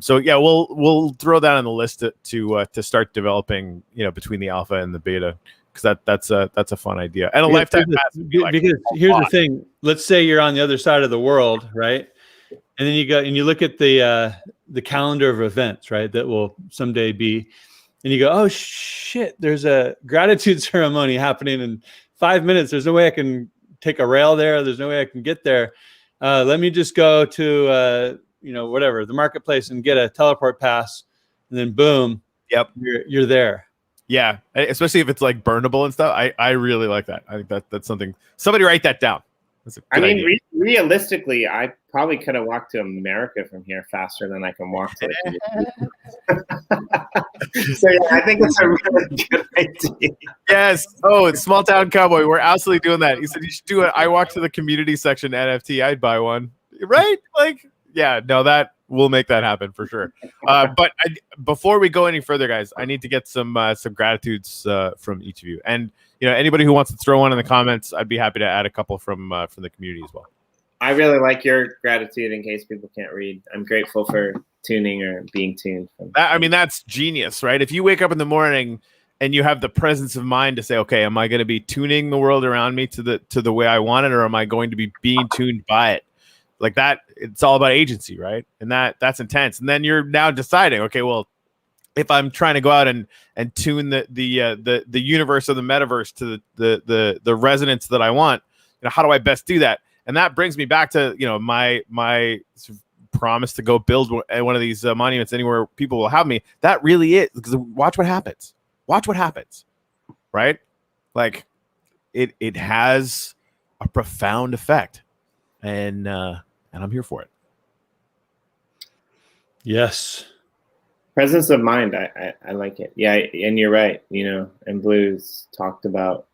So yeah, we'll throw that on the list to start developing, you know, between the alpha and the beta, because that's a fun idea. And a lifetime pass would be like, because here's the thing. Let's say you're on the other side of the world, right? And then you go and you look at the calendar of events, right, that will someday be, and you go, oh shit, there's a gratitude ceremony happening in 5 minutes. There's no way I can take a rail there. There's no way I can get there. Let me just go to you know, whatever, the marketplace and get a teleport pass, and then boom, yep, you're there. Yeah, especially if it's like burnable and stuff. I really like that. I think that's something. Somebody write that down. I mean, realistically, I probably could have walked to America from here faster than I can walk to So yeah, I think it's a really good idea. Yes. Oh, it's Small Town Cowboy. We're absolutely doing that. He said you should do it. I walked to the community section NFT. I'd buy one. Right? Like, yeah, no, that we'll make that happen for sure. But before we go any further, guys, I need to get some gratitudes from each of you. And you know, anybody who wants to throw one in the comments, I'd be happy to add a couple from the community as well. I really like your gratitude. In case people can't read, I'm grateful for tuning or being tuned. I mean, that's genius, right? If you wake up in the morning and you have the presence of mind to say, okay, am I going to be tuning the world around me to the way I want it, or am I going to be being tuned by it? Like that, it's all about agency, right? And that's intense. And then you're now deciding, okay, well, if I'm trying to go out and tune the universe or the metaverse to the resonance that I want, you know, how do I best do that? And that brings me back to, you know, my sort of promise to go build one of these monuments anywhere people will have me. That really is, because watch what happens. Watch what happens, right? Like it has a profound effect, and I'm here for it. Yes. Presence of mind. I like it. Yeah. And you're right. You know, and Blue's talked about,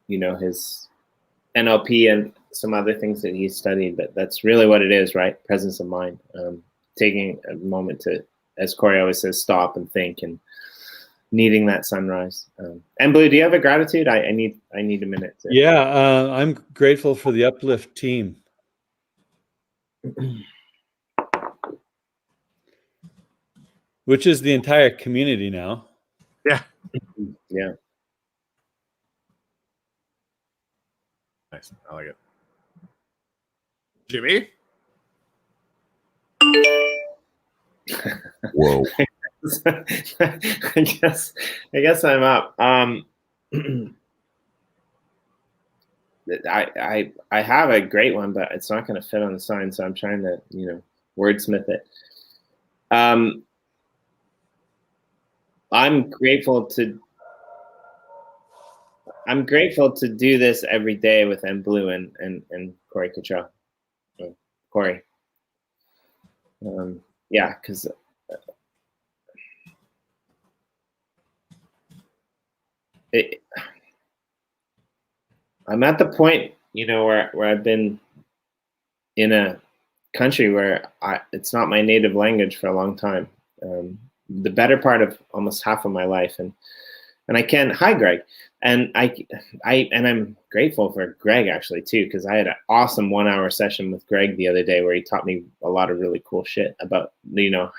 you know, his NLP and some other things that he studied, but that's really what it is, right? Presence of mind. Taking a moment to, as Corey always says, stop and think and, needing that sunrise. mBlu, do you have a gratitude? I need a minute. Yeah, I'm grateful for the Uplift team. Which is the entire community now. Yeah. Yeah. Nice. I like it. Jimmy? Whoa. I guess I'm up. I have a great one, but it's not going to fit on the sign, so I'm trying to, wordsmith it. I'm grateful to do this every day with mBlu and Corey Cottrell. Corey. Yeah, because I'm at the point, where I've been in a country where it's not my native language for a long time. The better part of almost half of my life, and hi Greg, and I'm grateful for Greg actually too, because I had an awesome 1 hour session with Greg the other day where he taught me a lot of really cool shit about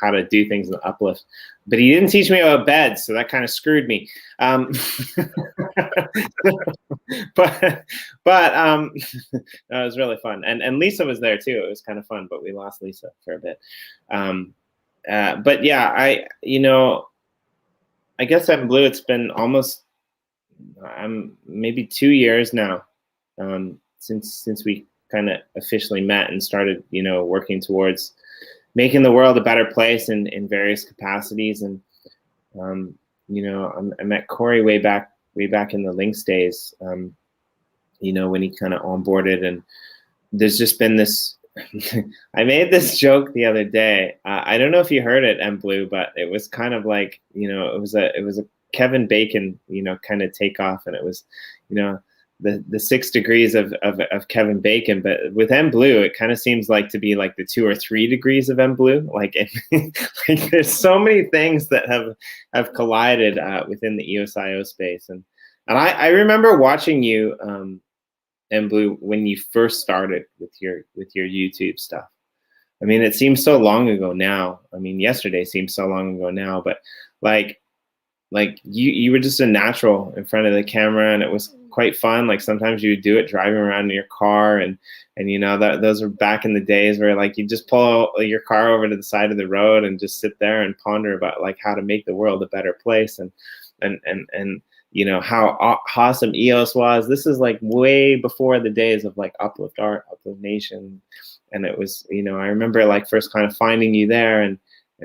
how to do things in the Uplift, but he didn't teach me about beds, so that kind of screwed me. But that was really fun, and Lisa was there too. It was kind of fun, but we lost Lisa for a bit. But yeah, I guess mBlu, it's been almost maybe 2 years now since we kind of officially met and started working towards making the world a better place in various capacities. And I met Corey way back in the Lynx days, when he kind of onboarded, and there's just been this I made this joke the other day. I don't know if you heard it, mBlu, but it was kind of like, it was a Kevin Bacon, kind of takeoff, and it was, the 6 degrees of Kevin Bacon. But with mBlu, it kind of seems like to be like the 2 or 3 degrees of mBlu. Like, like there's so many things that have collided within the EOS.io space, and I remember watching you. mBlu, when you first started with your YouTube stuff. I mean, it seems so long ago now. I mean, yesterday seems so long ago now, but like you were just a natural in front of the camera, and it was quite fun. Like sometimes you would do it driving around in your car, and that those were back in the days where like you just pull your car over to the side of the road and just sit there and ponder about like how to make the world a better place, and how awesome EOS was. This is like way before the days of like Uplift Art, Uplift Nation. And it was, I remember like first kind of finding you there and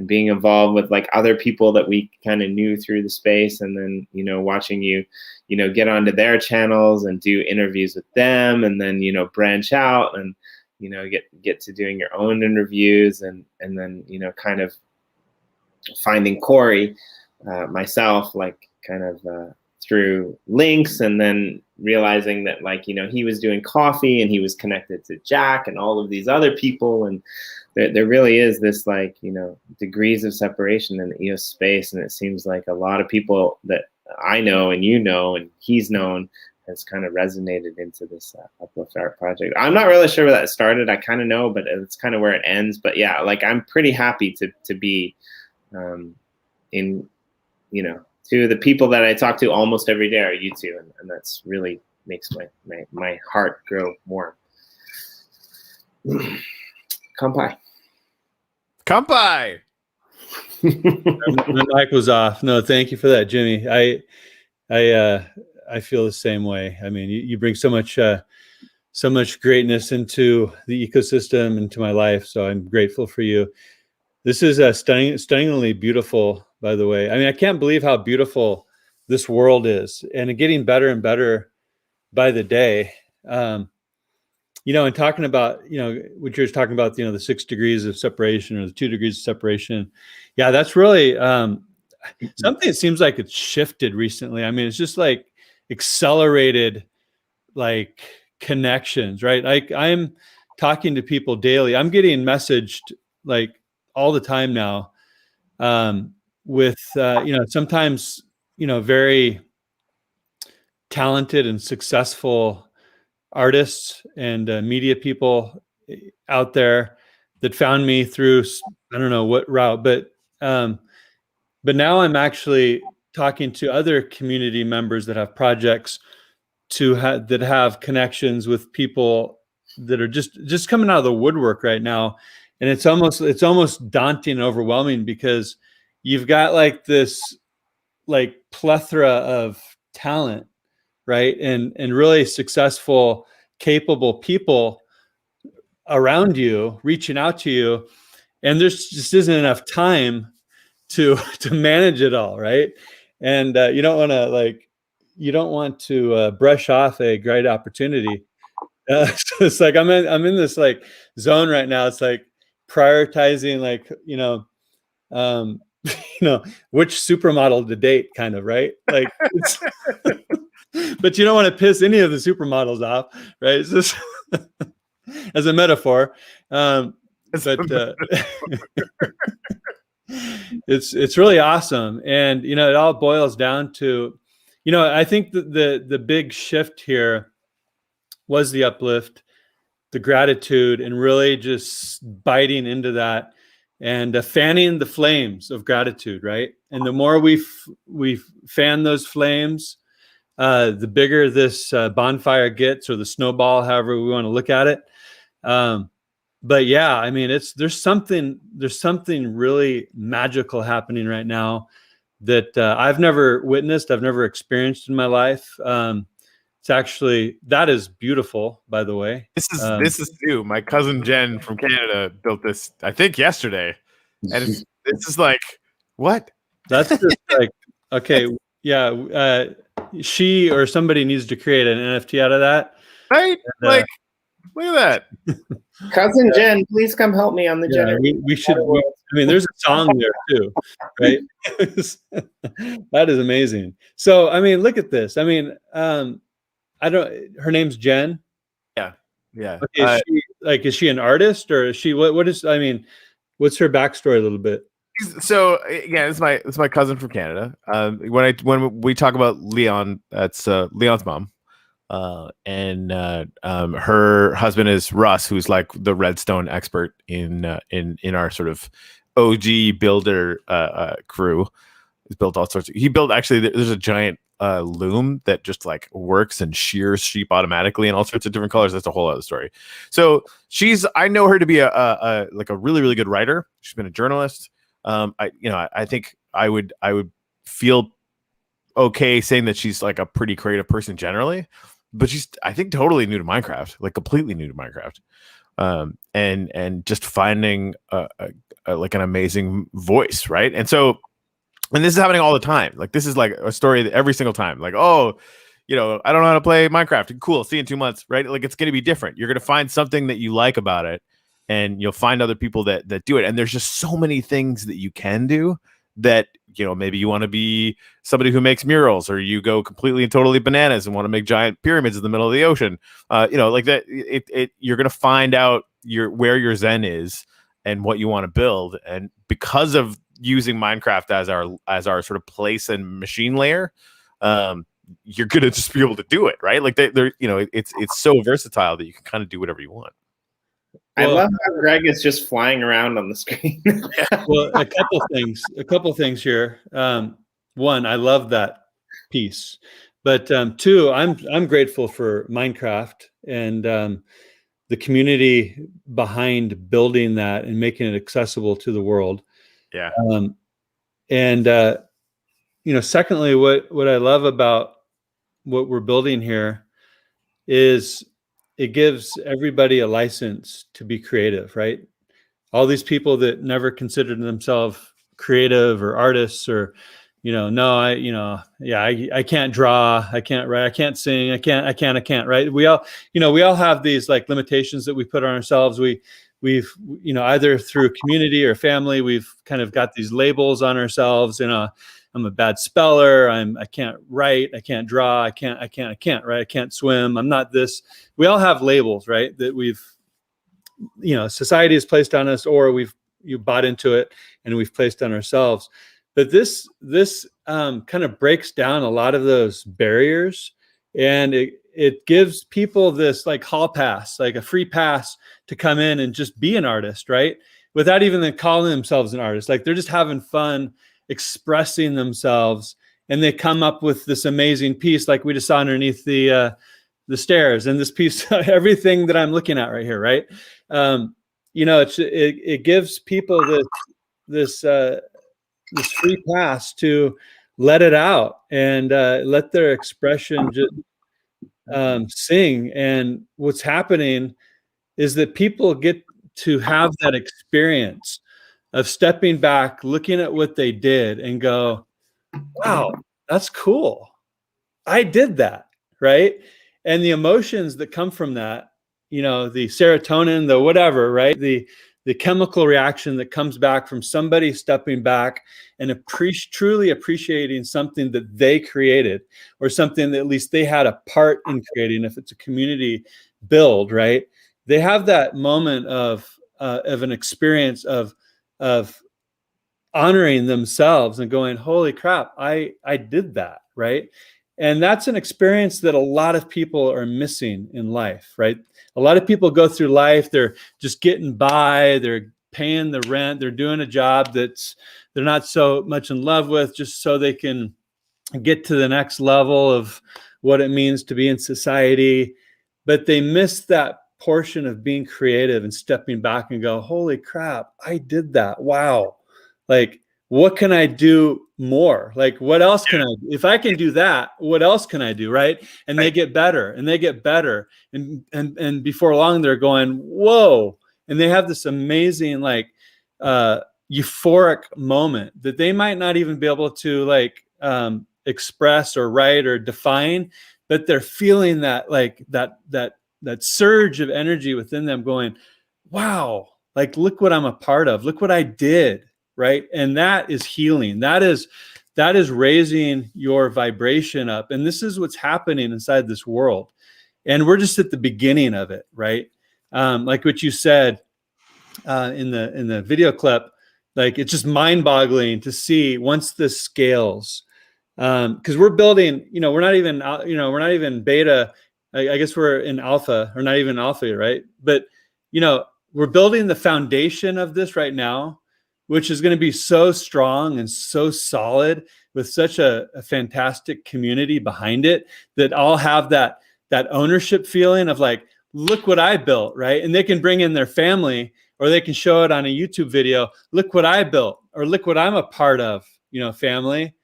being involved with like other people that we kind of knew through the space. And then, watching you, get onto their channels and do interviews with them, and then, branch out and, get to doing your own interviews, and then, kind of finding Corey, myself, like kind of, through links, and then realizing that like, he was doing coffee and he was connected to Jack and all of these other people. And there really is this like, degrees of separation in the EOS space. And it seems like a lot of people that I know and and he's known has kind of resonated into this Uplift Art project. I'm not really sure where that started. I kind of know, but it's kind of where it ends. But yeah, like I'm pretty happy to be in, to the people that I talk to almost every day are you two, and that's really makes my heart grow warm. Kampai. Kampai. My mic was off. No, thank you for that, Jimmy. I feel the same way. I mean, you bring so much greatness into the ecosystem, into my life. So I'm grateful for you. This is stunningly beautiful, by the way. I mean, I can't believe how beautiful this world is, and getting better and better by the day. And talking about, what you're talking about, the 6 degrees of separation or the 2 degrees of separation. Yeah, that's really something that seems like it's shifted recently. I mean, it's just like accelerated, like connections, right? Like I'm talking to people daily. I'm getting messaged like all the time now with, sometimes very talented and successful artists and media people out there that found me through, I don't know what route, but now I'm actually talking to other community members that have projects that have connections with people that are just coming out of the woodwork right now. And it's almost daunting and overwhelming, because you've got like this like plethora of talent, right? And really successful, capable people around you reaching out to you. And there's just isn't enough time to manage it all, right? And you don't want to brush off a great opportunity. So it's like I'm in this like zone right now. It's like prioritizing, like which supermodel to date, kind of, right? Like, but you don't want to piss any of the supermodels off, right? It's just as a metaphor. It's really awesome. And, it all boils down to, I think that the big shift here was the uplift, the gratitude, and really just biting into that and fanning the flames of gratitude, right? And the more we fan those flames, the bigger this bonfire gets, or the snowball, however we want to look at it. But yeah, I mean, there's something really magical happening right now that I've never witnessed, I've never experienced in my life. It's actually, that is beautiful, by the way. This is new. My cousin Jen from Canada built this, I think, yesterday, and this is like, what? That's just like, okay, yeah. She or somebody needs to create an NFT out of that, right? And, like, look at that. Cousin Jen, please come help me on the generator. We should. I mean, there's a song there too, right? That is amazing. So, I mean, look at this. I mean, her name's Jen. Yeah. Okay, is she an artist, or is she? What is? I mean, what's her backstory a little bit? So again, it's my cousin from Canada. When we talk about Leon, that's Leon's mom. And her husband is Russ, who's like the redstone expert in our sort of OG builder crew. He's built all sorts. He built, actually, there's a giant loom that just like works and shears sheep automatically in all sorts of different colors. That's a whole other story. So I know her to be a really, really good writer. She's been a journalist. I think I would feel okay saying that she's like a pretty creative person generally, but she's, I think, totally new to Minecraft, like completely new to Minecraft. And just finding like an amazing voice, right? And this is happening all the time. Like, this is like a story that every single time, like, oh, I don't know how to play Minecraft. Cool, see you in 2 months, right? Like, it's going to be different. You're going to find something that you like about it, and you'll find other people that do it. And there's just so many things that you can do that, maybe you want to be somebody who makes murals, or you go completely and totally bananas and want to make giant pyramids in the middle of the ocean. Like that, you're going to find out where your zen is and what you want to build. And because of using Minecraft as our sort of place and machine layer, you're going to just be able to do it, right? Like it's so versatile that you can kind of do whatever you want. I love how Greg is just flying around on the screen. Well, a couple things here. One, I love that piece, but two, I'm grateful for Minecraft and the community behind building that and making it accessible to the world. Yeah. Secondly, what I love about what we're building here is it gives everybody a license to be creative, right? All these people that never considered themselves creative or artists, or, I can't draw, I can't write, I can't sing, I can't, right? We all have these like limitations that we put on ourselves. We've either through community or family, we've kind of got these labels on ourselves. I'm a bad speller. I can't write. I can't draw. I can't, right? I can't swim. I'm not this. We all have labels, right? That society has placed on us, or you bought into it and we've placed on ourselves. But this kind of breaks down a lot of those barriers, and it gives people this like hall pass, like a free pass to come in and just be an artist, right? Without even then calling themselves an artist. Like they're just having fun expressing themselves, and they come up with this amazing piece like we just saw underneath the stairs, and this piece, everything that I'm looking at right here, right? You know, it gives people this free pass to let it out and let their expression just sing. And what's happening is that people get to have that experience of stepping back, looking at what they did and go, wow, that's cool. I did that, right? And the emotions that come from that, you know, the serotonin, the whatever, right? The chemical reaction that comes back from somebody stepping back and truly appreciating something that they created, or something that at least they had a part in creating. If it's a community build, right? They have that moment of an experience of honoring themselves and going, holy crap, I did that, right? And that's an experience that a lot of people are missing in life, right? A lot of people go through life, they're just getting by, they're paying the rent, they're doing a job that's they're not so much in love with, just so they can get to the next level of what it means to be in society. But they miss that portion of being creative and stepping back and go, holy crap, I did that. Wow. Like, what can I do more? Like, what else can I do? If I can do that, what else can I do? Right. And they get better and they get better. And before long, they're going, whoa. And they have this amazing, like, euphoric moment that they might not even be able to like express or write or define, but they're feeling that, like that surge of energy within them going, wow, like, look what I'm a part of. Look what I did. Right. And that is healing. That is raising your vibration up. And this is what's happening inside this world. And we're just at the beginning of it. Right. Like what you said in the video clip, like, it's just mind boggling to see once this scales. Because we're building, we're not even beta. I guess we're in alpha, or not even alpha. Right. But, we're building the foundation of this right now, which is going to be so strong and so solid, with such a fantastic community behind it, that all have that ownership feeling of like, look what I built, right? And they can bring in their family, or they can show it on a YouTube video. Look what I built, or look what I'm a part of, family.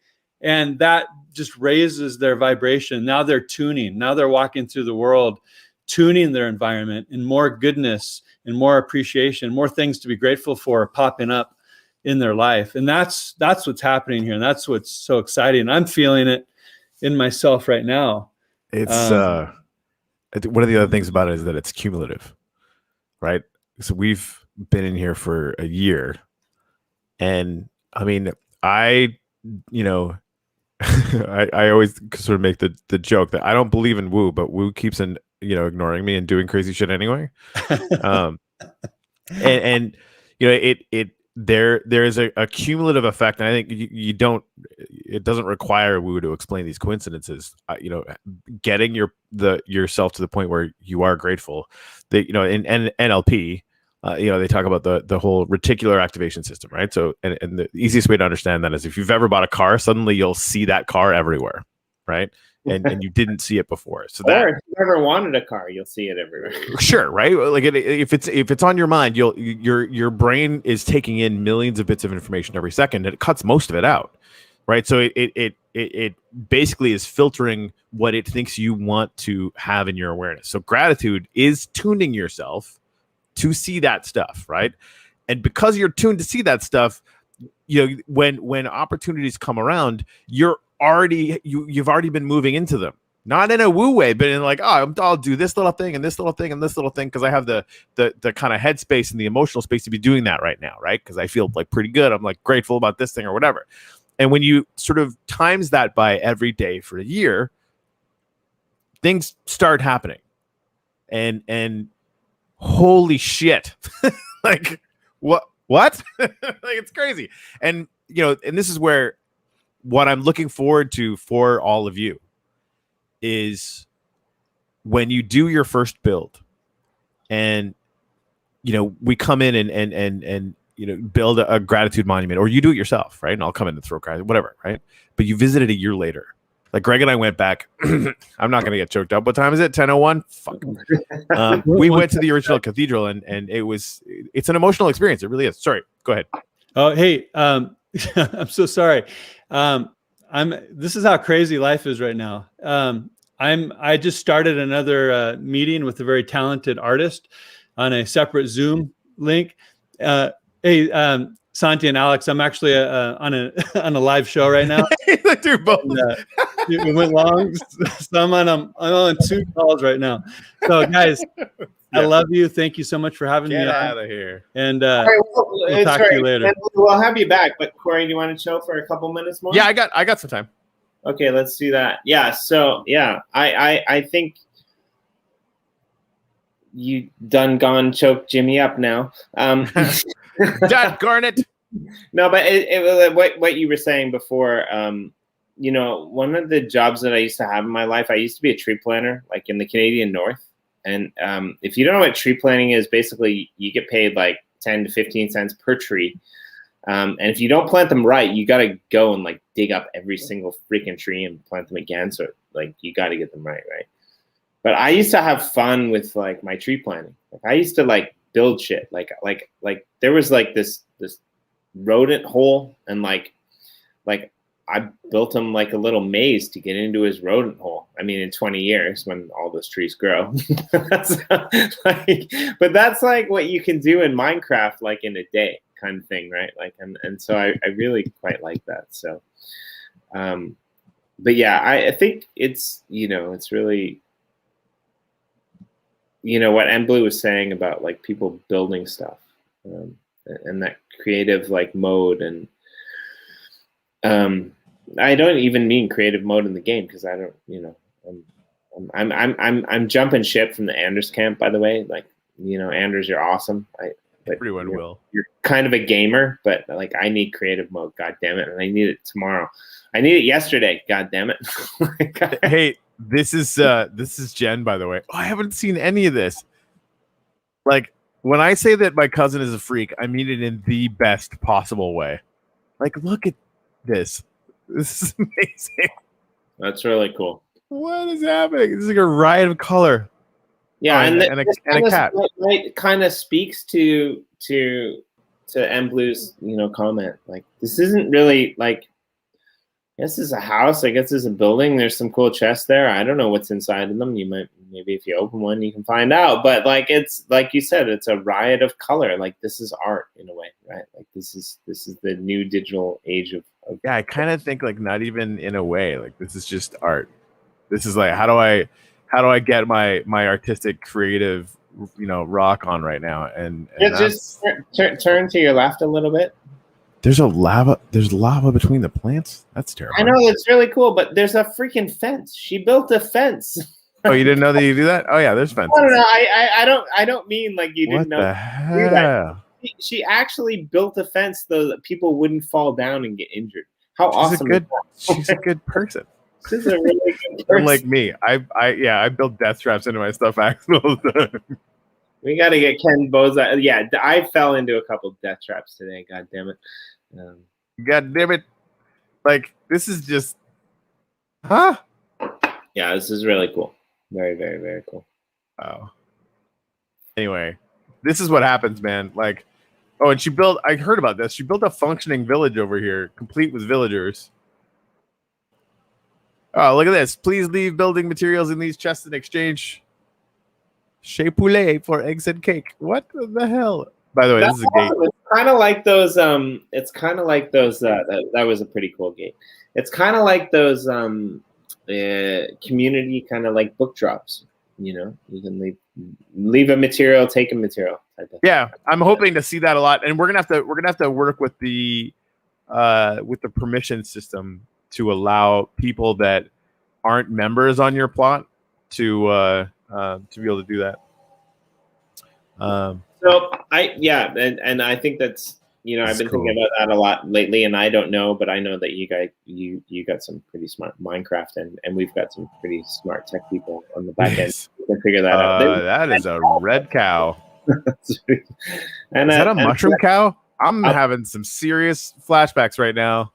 And that just raises their vibration. Now they're tuning. Now they're walking through the world, tuning their environment, and more goodness and more appreciation, more things to be grateful for popping up in their life. And that's what's happening here. And that's what's so exciting. I'm feeling it in myself right now. It's one of the other things about it is that it's cumulative, right? So we've been in here for a year, and I mean, I always sort of make the joke that I don't believe in woo, but woo keeps ignoring me and doing crazy shit anyway. And there is a cumulative effect, and I think it doesn't require woo to explain these coincidences. Getting yourself to the point where you are grateful. That in NLP, they talk about the whole reticular activation system, right? So, and the easiest way to understand that is if you've ever bought a car, suddenly you'll see that car everywhere, right? And you didn't see it before. So or if you ever wanted a car, you'll see it everywhere. Sure, right? Like if it's on your mind, your brain is taking in millions of bits of information every second, and it cuts most of it out, right? So it basically is filtering what it thinks you want to have in your awareness. So gratitude is tuning yourself to see that stuff, right? And because you're tuned to see that stuff, when opportunities come around, you've already been moving into them, not in a woo way, but in like, I'll do this little thing and this little thing and this little thing because I have the kind of headspace and the emotional space to be doing that right now, right? Because I feel like pretty good. I'm like grateful about this thing or whatever. And when you sort of times that by every day for a year, things start happening, and holy shit, like what? Like, it's crazy. And and this is where what I'm looking forward to for all of you is when you do your first build and, we come in and build a gratitude monument, or you do it yourself, right? And I'll come in and throw gratitude, whatever, right? But you visit it a year later. Like Greg and I went back. I'm not going to get choked up. What time is it? 10:01? Fuck. We went to the original cathedral, and it's an emotional experience. It really is. Sorry. Go ahead. Oh, hey, I'm so sorry. This is how crazy life is right now. I just started another meeting with a very talented artist on a separate Zoom link. Hey, Santi and Alex, I'm actually on a live show right now. Dude, both. And, it went long, so I'm on 2 calls right now. So, guys, I love you. Thank you so much for having me. Get out of here. And we'll talk to you later. We'll have you back. But Corey, do you want to chill for a couple minutes more? Yeah, I got some time. Okay, let's do that. Yeah. So I think you done gone choked Jimmy up now. Dad Garnet. No, but what you were saying before, one of the jobs that I used to have in my life, I used to be a tree planter, like in the Canadian North. And if you don't know what tree planting is, basically you get paid like 10 to 15 cents per tree. And if you don't plant them right, you got to go and like dig up every single freaking tree and plant them again. So like you got to get them right. But I used to have fun with like my tree planting. Like I used to like build shit. Like there was like this rodent hole, and like I built him like a little maze to get into his rodent hole. I mean, in 20 years when all those trees grow. But that's like what you can do in Minecraft, like in a day kind of thing, right? Like, and so I really quite like that. So, but yeah, I think it's, it's really, what mBlu was saying about like people building stuff, and that creative like mode. And I don't even mean creative mode in the game, because I don't, I'm jumping ship from the Anders camp, by the way. Like, Anders, you're awesome. Everyone will. You're kind of a gamer, but like I need creative mode. God damn it, and I need it tomorrow. I need it yesterday. God damn it. Hey, this is Jen, by the way. Oh, I haven't seen any of this. Like, when I say that my cousin is a freak, I mean it in the best possible way. Like, look at this. This is amazing. That's really cool. What is happening? This is like a riot of color. Yeah, and a cat. It kind of speaks to mBlu's comment. Like, this isn't really like, I guess it's a house. I guess it's a building. There's some cool chests there. I don't know what's inside of them. Maybe if you open one, you can find out. But like, it's like you said, it's a riot of color. Like, this is art in a way, right? Like this is the new digital age of yeah. I kind of think like not even in a way. Like, this is just art. This is like, how do I get my artistic creative rock on right now? And just turn to your left a little bit. There's lava between the plants. That's terrible. I know, it's really cool, but there's a freaking fence. She built a fence. Oh, you didn't know that you do that? Oh yeah, there's fences. I don't know. I don't mean like you didn't know. What the hell? She actually built a fence so that people wouldn't fall down and get injured. How awesome! She's a good person. She's a really good person. Unlike me, I build death traps into my stuff all the time. We got to get Ken Boza. Yeah, I fell into a couple death traps today. God damn it. God damn it. Like, this is just, huh? Yeah, this is really cool. Very, very, very cool. Wow. Anyway, this is what happens, man. Like, oh, and I heard about this. She built a functioning village over here, complete with villagers. Oh, look at this. Please leave building materials in these chests in exchange. Chez Poulet for eggs and cake. What the hell? By the way, this is a gate. It's kind of like those. It's kind of like those. That was a pretty cool gate. It's kind of like those community kind of like book drops. You can leave a material, take a material. Yeah, I'm hoping to see that a lot, and we're gonna have to work with the permission system to allow people that aren't members on your plot to be able to do that. So I think that's I've been thinking about that a lot lately, and I don't know, but I know that you guys, you got some pretty smart Minecraft, and we've got some pretty smart tech people on the back end. We can figure that out. That is a red cow. And is that a mushroom cow? I'm having some serious flashbacks right now.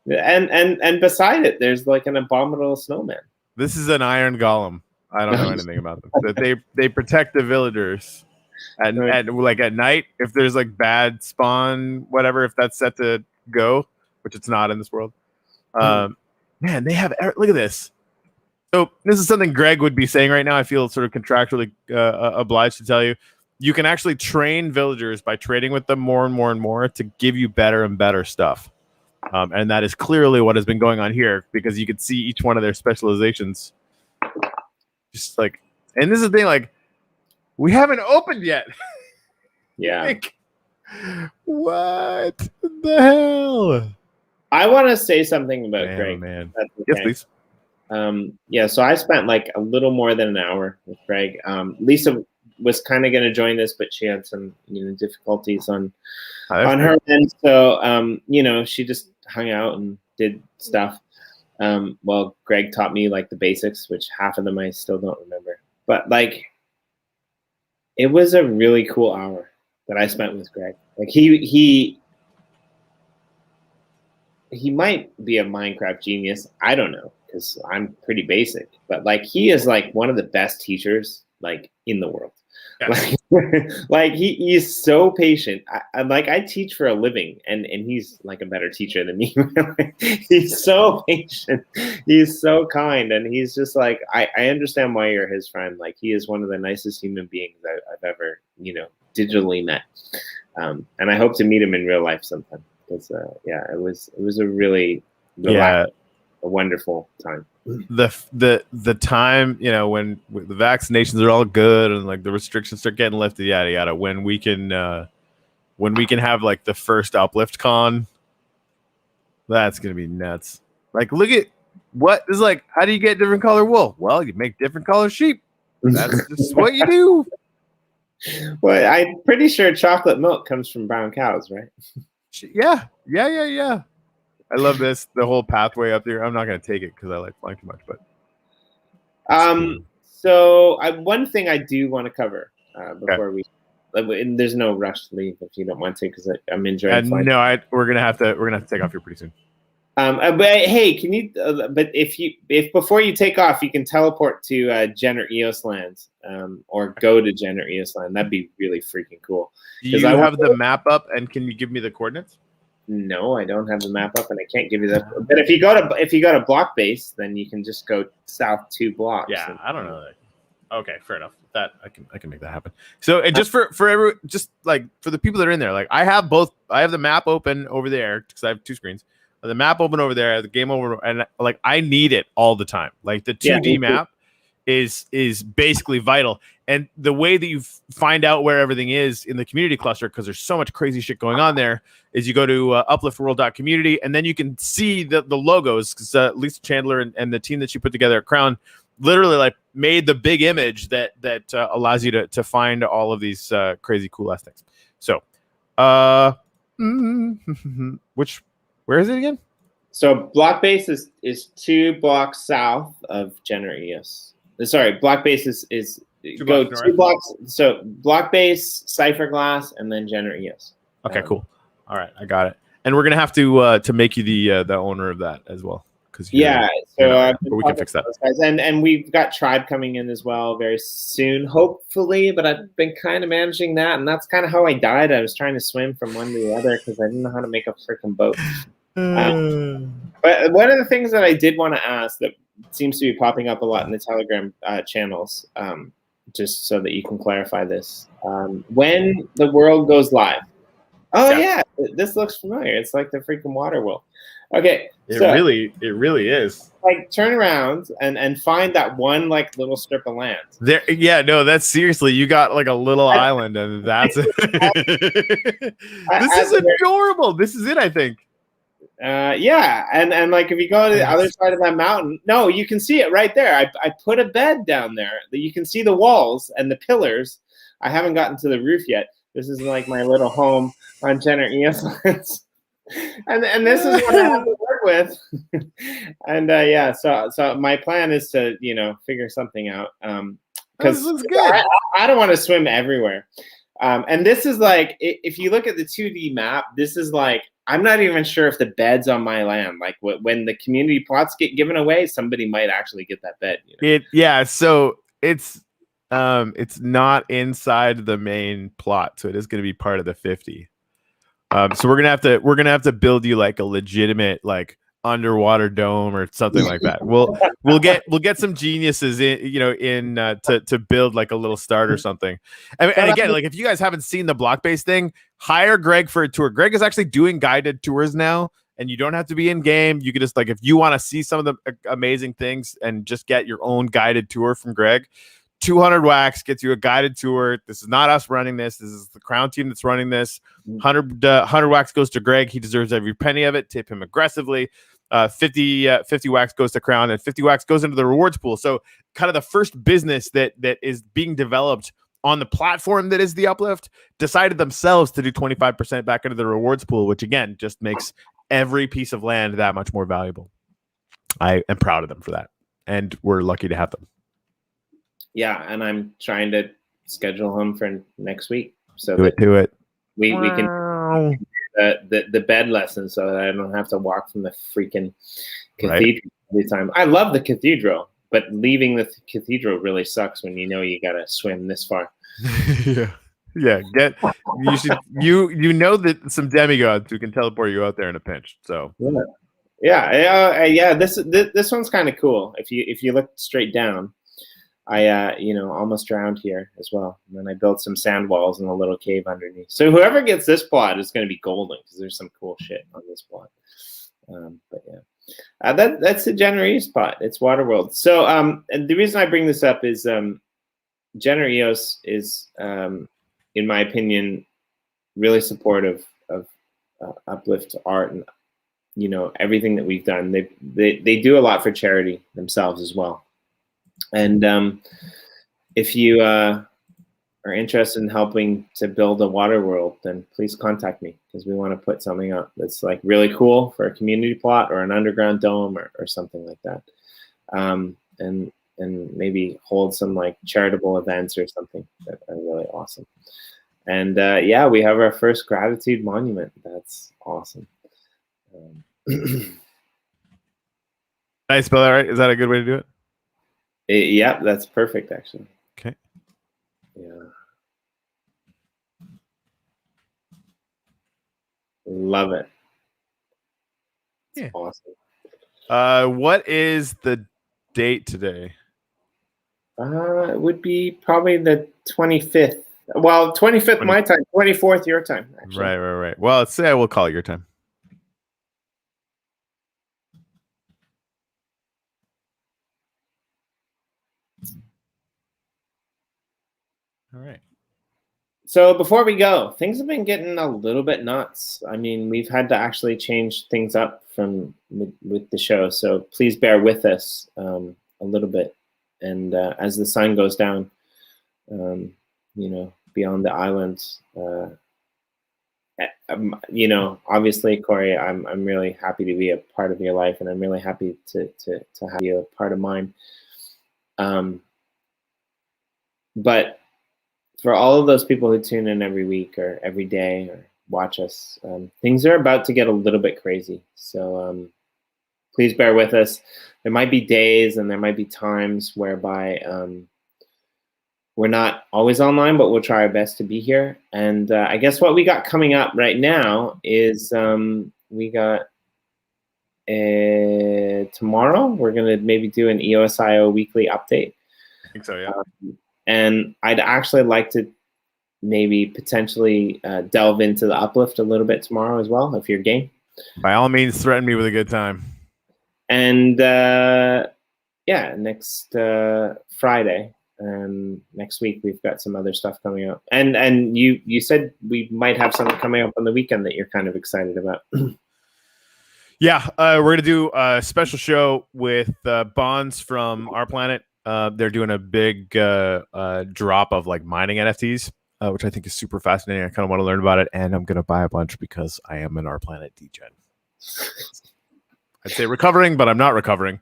And beside it, there's like an abominable snowman. This is an iron golem. I don't know anything about them. They protect the villagers. At night, if there's like bad spawn, whatever, if that's set to go, which it's not in this world, man, they have. Look at this. So this is something Greg would be saying right now. I feel sort of contractually obliged to tell you. You can actually train villagers by trading with them more and more and more to give you better and better stuff, and that is clearly what has been going on here because you can see each one of their specializations. Just like, and this is the thing, like. We haven't opened yet. Yeah. Like, what the hell? I want to say something about Greg. Man. Okay. Yes, please. So I spent like a little more than an hour with Greg. Lisa was kind of going to join us, but she had some difficulties on her end. So she just hung out and did stuff. Well, Greg taught me like the basics, which half of them I still don't remember. But like. It was a really cool hour that I spent with Greg. Like he might be a Minecraft genius. I don't know because I'm pretty basic, but like he is like one of the best teachers like in the world. Yes. Like he is so patient. I teach for a living, and he's like a better teacher than me. He's so patient. He's so kind, and he's just like I understand why you're his friend. Like he is one of the nicest human beings I've ever digitally met, and I hope to meet him in real life sometime. Because it was a really a wonderful time. The time when the vaccinations are all good and like the restrictions start getting lifted, yada yada, when we can have like the first Uplift con, that's gonna be nuts. Like look at what is like, how do you get different color wool? Well, you make different color sheep. That's just what you do. Well, I'm pretty sure chocolate milk comes from brown cows, right? Yeah. I love this. The whole pathway up there. I'm not going to take it because I like flying too much, but. So one thing I do want to cover before we, and there's no rush to leave if you don't want to, because I'm enjoying flying. No, we're gonna have to take off here pretty soon. But hey, can you? But if before you take off, you can teleport to Jenner Eos Land, or go to Jenner Eos Land. That'd be really freaking cool. Do you have the map up, and can you give me the coordinates? No, I don't have the map up, and I can't give you that. But if you go to block base, then you can just go south 2 blocks. Yeah, I don't know that. Okay, fair enough. That I can make that happen. So, and just for the people that are in there, like I have the map open over there because I have 2 screens. The map open over there, the game over, and like I need it all the time. Like the 2D map is basically vital. And the way that you find out where everything is in the community cluster, because there's so much crazy shit going on there, is you go to upliftworld.community, and then you can see the logos, because Lisa Chandler and the team that she put together at Crown literally like made the big image that allows you to find all of these crazy cool ass things. So, where is it again? So block base is 2 blocks south of Jenner Eos. Sorry, block base is 2 blocks. So block base, Cipher Glass, and then Jenner Eos. Okay, cool. All right, I got it. And we're gonna have to make you the owner of that as well, because so we can fix that. And we've got Tribe coming in as well very soon, hopefully. But I've been kind of managing that, and that's kind of how I died. I was trying to swim from one to the other because I didn't know how to make a freaking boat. But one of the things that I did want to ask that seems to be popping up a lot in the Telegram channels, just so that you can clarify this, when the world goes live. Oh yeah, this looks familiar. It's like the freaking water world. Okay, it really is. Like turn around and find that one like little strip of land. There, yeah, no, that's seriously. You got like a little island, and that's it. This is adorable. This is it, I think. Yeah, and like if you go to the other side of that mountain, no, you can see it right there. I put a bed down there that you can see the walls and the pillars. I haven't gotten to the roof yet, This is like my little home on Jenner EOS lands. And this is what I have to work with. And yeah, so my plan is to, you know, figure something out. Because I don't want to swim everywhere. And this is like, if you look at the 2D map, this is like, I'm not even sure if the bed's on my land. Like when the community plots get given away, somebody might actually get that bed. You know? Yeah, so it's not inside the main plot, so it is going to be part of the 50. So we're gonna have to build you like a legitimate like underwater dome or something like that. We'll get some geniuses to build like a little start or something. And again, like if you guys haven't seen the block based thing, hire Greg for a tour. Greg is actually doing guided tours now, and you don't have to be in game. You can just like, if you want to see some of the amazing things and just get your own guided tour from Greg. 200 wax gets you a guided tour. This is not us running this. This is the Crown team that's running this. 100 wax goes to Greg. He deserves every penny of it. Tip him aggressively. 50 wax goes to Crown, and 50 wax goes into the rewards pool. So kind of the first business that is being developed on the platform that is the Uplift decided themselves to do 25% back into the rewards pool, which again just makes every piece of land that much more valuable. I am proud of them for that, and we're lucky to have them. Yeah, and I'm trying to schedule him for next week. So do it. We can the bed lesson so that I don't have to walk from the freaking cathedral every time. I love the cathedral, but leaving the cathedral really sucks when you know you gotta swim this far. Yeah. You know that some demigods who can teleport you out there in a pinch. So yeah. This one's kind of cool. If you look straight down. I almost drowned here as well. And then I built some sand walls in a little cave underneath. So whoever gets this plot is going to be golden because there's some cool shit on this plot. But yeah, that's the Jenner EOS plot. It's Waterworld. So and the reason I bring this up is Jenner EOS is, in my opinion, really supportive of Uplift art and everything that we've done. They do a lot for charity themselves as well. And if you are interested in helping to build a water world, then please contact me because we want to put something up that's like really cool for a community plot or an underground dome or something like that. And maybe hold some like charitable events or something that are really awesome. And yeah, we have our first gratitude monument. That's awesome. Did I spell that right? Is that a good way to do it? Yeah, that's perfect, actually. Okay. Yeah. Love it. Yeah. Awesome. What is the date today? It would be probably the 25th. Well, 25th my time, 24th your time, actually. Right. Well, let's say we'll call it your time. All right. So before we go, things have been getting a little bit nuts. I mean, we've had to actually change things up with the show. So please bear with us a little bit. And as the sun goes down, beyond the islands, obviously, Corey, I'm really happy to be a part of your life, and I'm really happy to have you a part of mine. But for all of those people who tune in every week or every day or watch us, things are about to get a little bit crazy. So please bear with us. There might be days and there might be times whereby we're not always online, but we'll try our best to be here. And I guess what we got coming up right now is we got tomorrow, we're going to maybe do an EOSIO weekly update. I think so, yeah. And I'd actually like to maybe potentially delve into the Uplift a little bit tomorrow as well, if you're game. By all means, threaten me with a good time. And next Friday, next week, we've got some other stuff coming up. And you said we might have something coming up on the weekend that you're kind of excited about. Yeah, we're going to do a special show with Bonds from Our Planet. They're doing a big drop of like mining NFTs. which I think is super fascinating. I kind of want to learn about it, and I'm going to buy a bunch because I am an Our Planet degen. I'd say recovering, but I'm not recovering.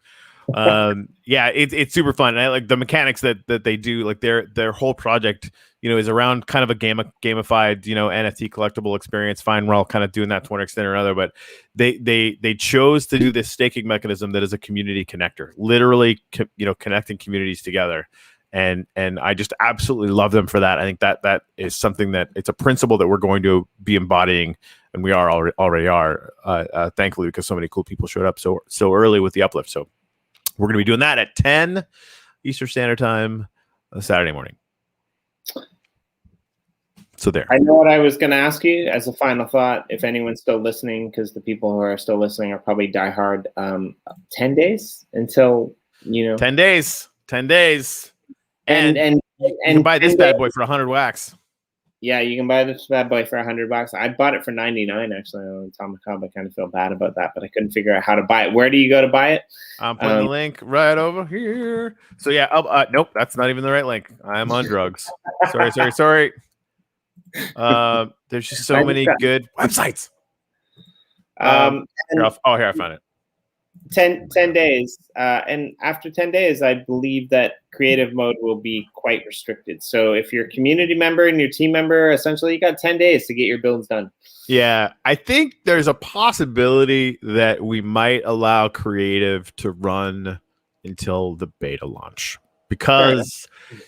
Yeah, it's super fun. And I like the mechanics that they do. Like their whole project, is around kind of a gamified, NFT collectible experience. Fine, we're all kind of doing that to one extent or another, but they chose to do this staking mechanism that is a community connector, literally, connecting communities together. And I just absolutely love them for that. I think that is something that it's a principle that we're going to be embodying, and we are already are, thankfully, because so many cool people showed up so early with the uplift. So we're going to be doing that at 10 Eastern Standard Time Saturday morning. So there. I know what I was going to ask you as a final thought. If anyone's still listening, because the people who are still listening are probably diehard. 10 days until 10 days. 10 days. And you can buy this bad boy for 100 wax. Yeah, you can buy this bad boy for $100. I bought it for 99 actually on Atomic Hub. I kind of feel bad about that, but I couldn't figure out how to buy it. Where do you go to buy it? I'm putting the link right over here. So yeah, nope, that's not even the right link. I'm on drugs. Sorry. There's just so many good websites. Here I found it. 10 days. And after 10 days, I believe that creative mode will be quite restricted. So if you're a community member and your team member, essentially you got 10 days to get your builds done. Yeah, I think there's a possibility that we might allow creative to run until the beta launch, because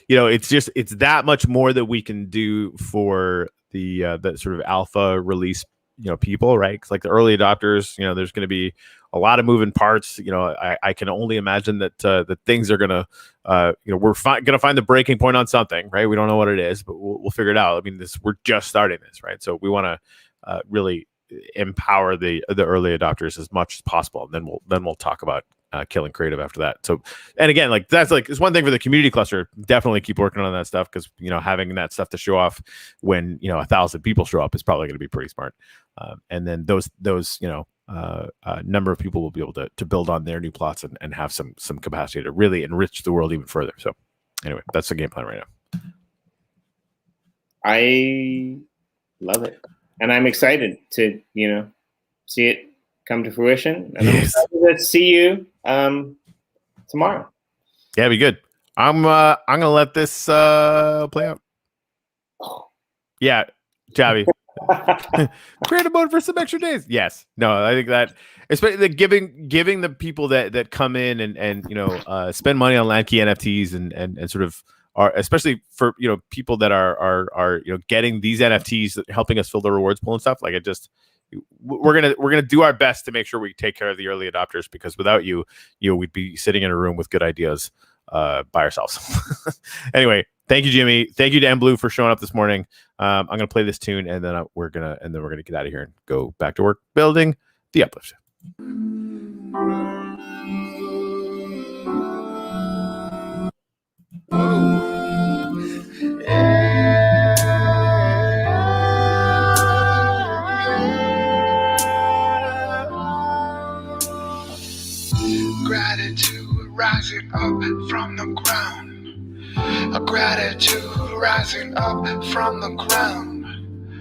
it's that much more that we can do for the sort of alpha release people, right? Because like the early adopters, there's going to be a lot of moving parts. I can only imagine that things are gonna we're gonna find the breaking point on something, right? We don't know what it is, but we'll figure it out. I mean, we're just starting this, right? So we want to really empower the early adopters as much as possible, and then we'll talk about killing creative after that. So, and again, like that's like it's one thing for the community cluster. Definitely keep working on that stuff, because having that stuff to show off when 1,000 people show up is probably going to be pretty smart. And then those number of people will be able to build on their new plots and have some capacity to really enrich the world even further. So anyway, that's the game plan right now. I love it, and I'm excited to see it come to fruition. And I'm excited to see you tomorrow. Yeah, be good. I'm gonna let this play out. Yeah, Javi. Create a mode for some extra days. Yes. No, I think that especially giving the people that come in and spend money on Landkey NFTs and sort of are, especially for people that are getting these NFTs, helping us fill the rewards pool and stuff. Like we're gonna do our best to make sure we take care of the early adopters, because without you we'd be sitting in a room with good ideas by ourselves. Anyway, thank you, Jimmy. Thank you to mBlu for showing up this morning. I'm gonna play this tune, and then we're gonna get out of here and go back to work building the uplift. Gratitude rising up from the ground. A gratitude rising up from the ground.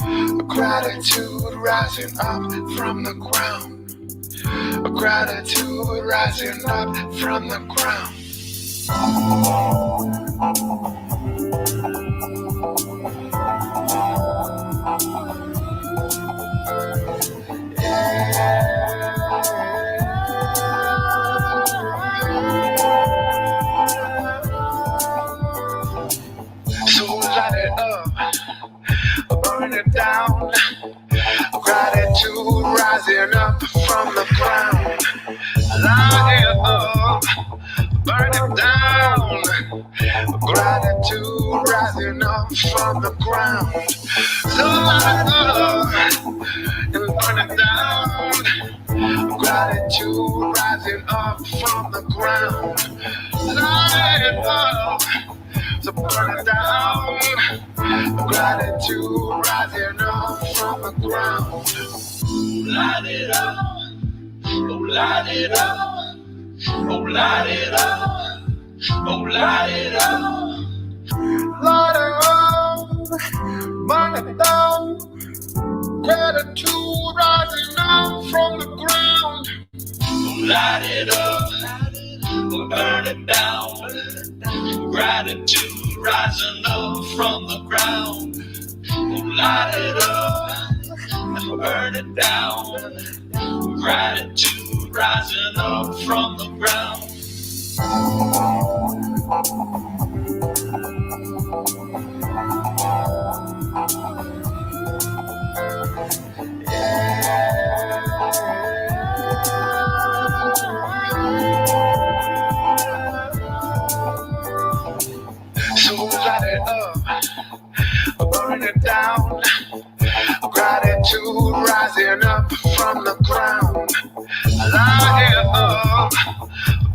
A gratitude rising up from the ground. A gratitude rising up from the ground. So light it up, burn it down. Gratitude rising up from the ground. Light it up, burn it down. Gratitude rising up from the ground. So light it up and burn it down. Gratitude rising up from the ground. Light it up, so burn it down. Gratitude rising up from the ground. Light it up, oh light it up, oh light it up, oh light it up. Light it up, Gratitude rising up from the ground. Light it up, burn it down. Gratitude rising up from the ground. Light it up, burn it down. Gratitude rising up from the ground. So light it up, burn it down. Gratitude rising up from the ground. Light it up,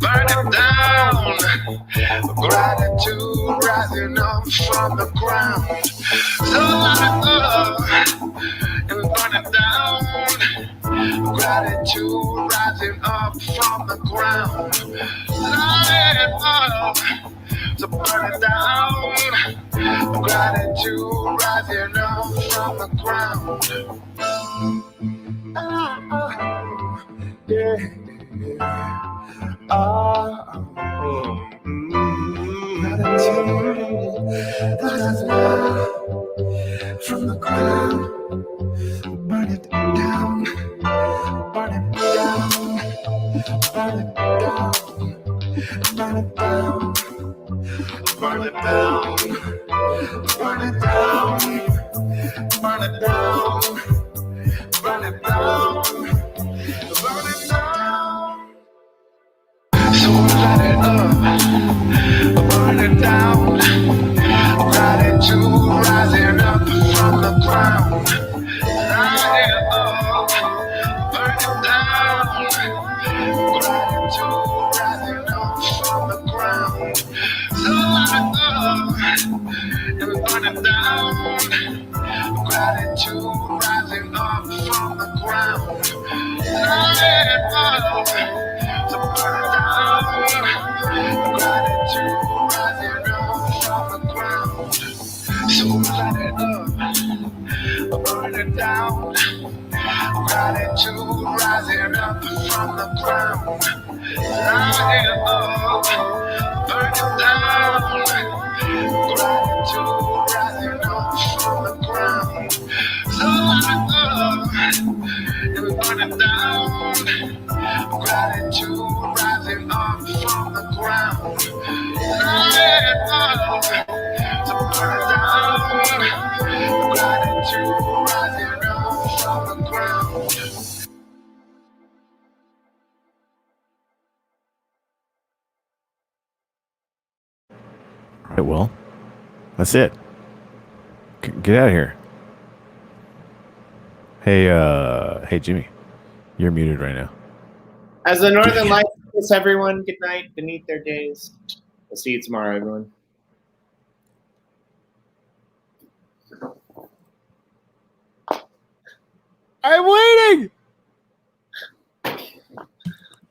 burn it down. Gratitude rising up from the ground. So light it up and burn it down. Gratitude rising up from the ground. Light it up to burn it down. Gratitude rising up from the ground. Yeah. Gratitude rising up from the ground. Burn it down. Burn it down. Burn it down. Burn it down. Burn it down, burn it down, burn it down, burn it down, burn it down. So light it up, burn it down. Gratitude rising up from the ground. Light it up, burn it down. Gratitude rising up from the ground. So light it up and burn it down. Gratitude rising up from the ground. Light it up to burn it down. Gratitude rising up from the ground. So light it up, burn it down. Gratitude rising up from the ground. Light it up, burn it down. Gratitude rising up from the ground. So light it up and burn it down. Gratitude rising up from the ground. Light it up to burn it down. Gratitude rising up from the ground. All right, well, that's it. Get out of here. Hey, Jimmy, you're muted right now. As the Northern Lights kiss everyone, good night beneath their days. We'll see you tomorrow, everyone. I'm waiting.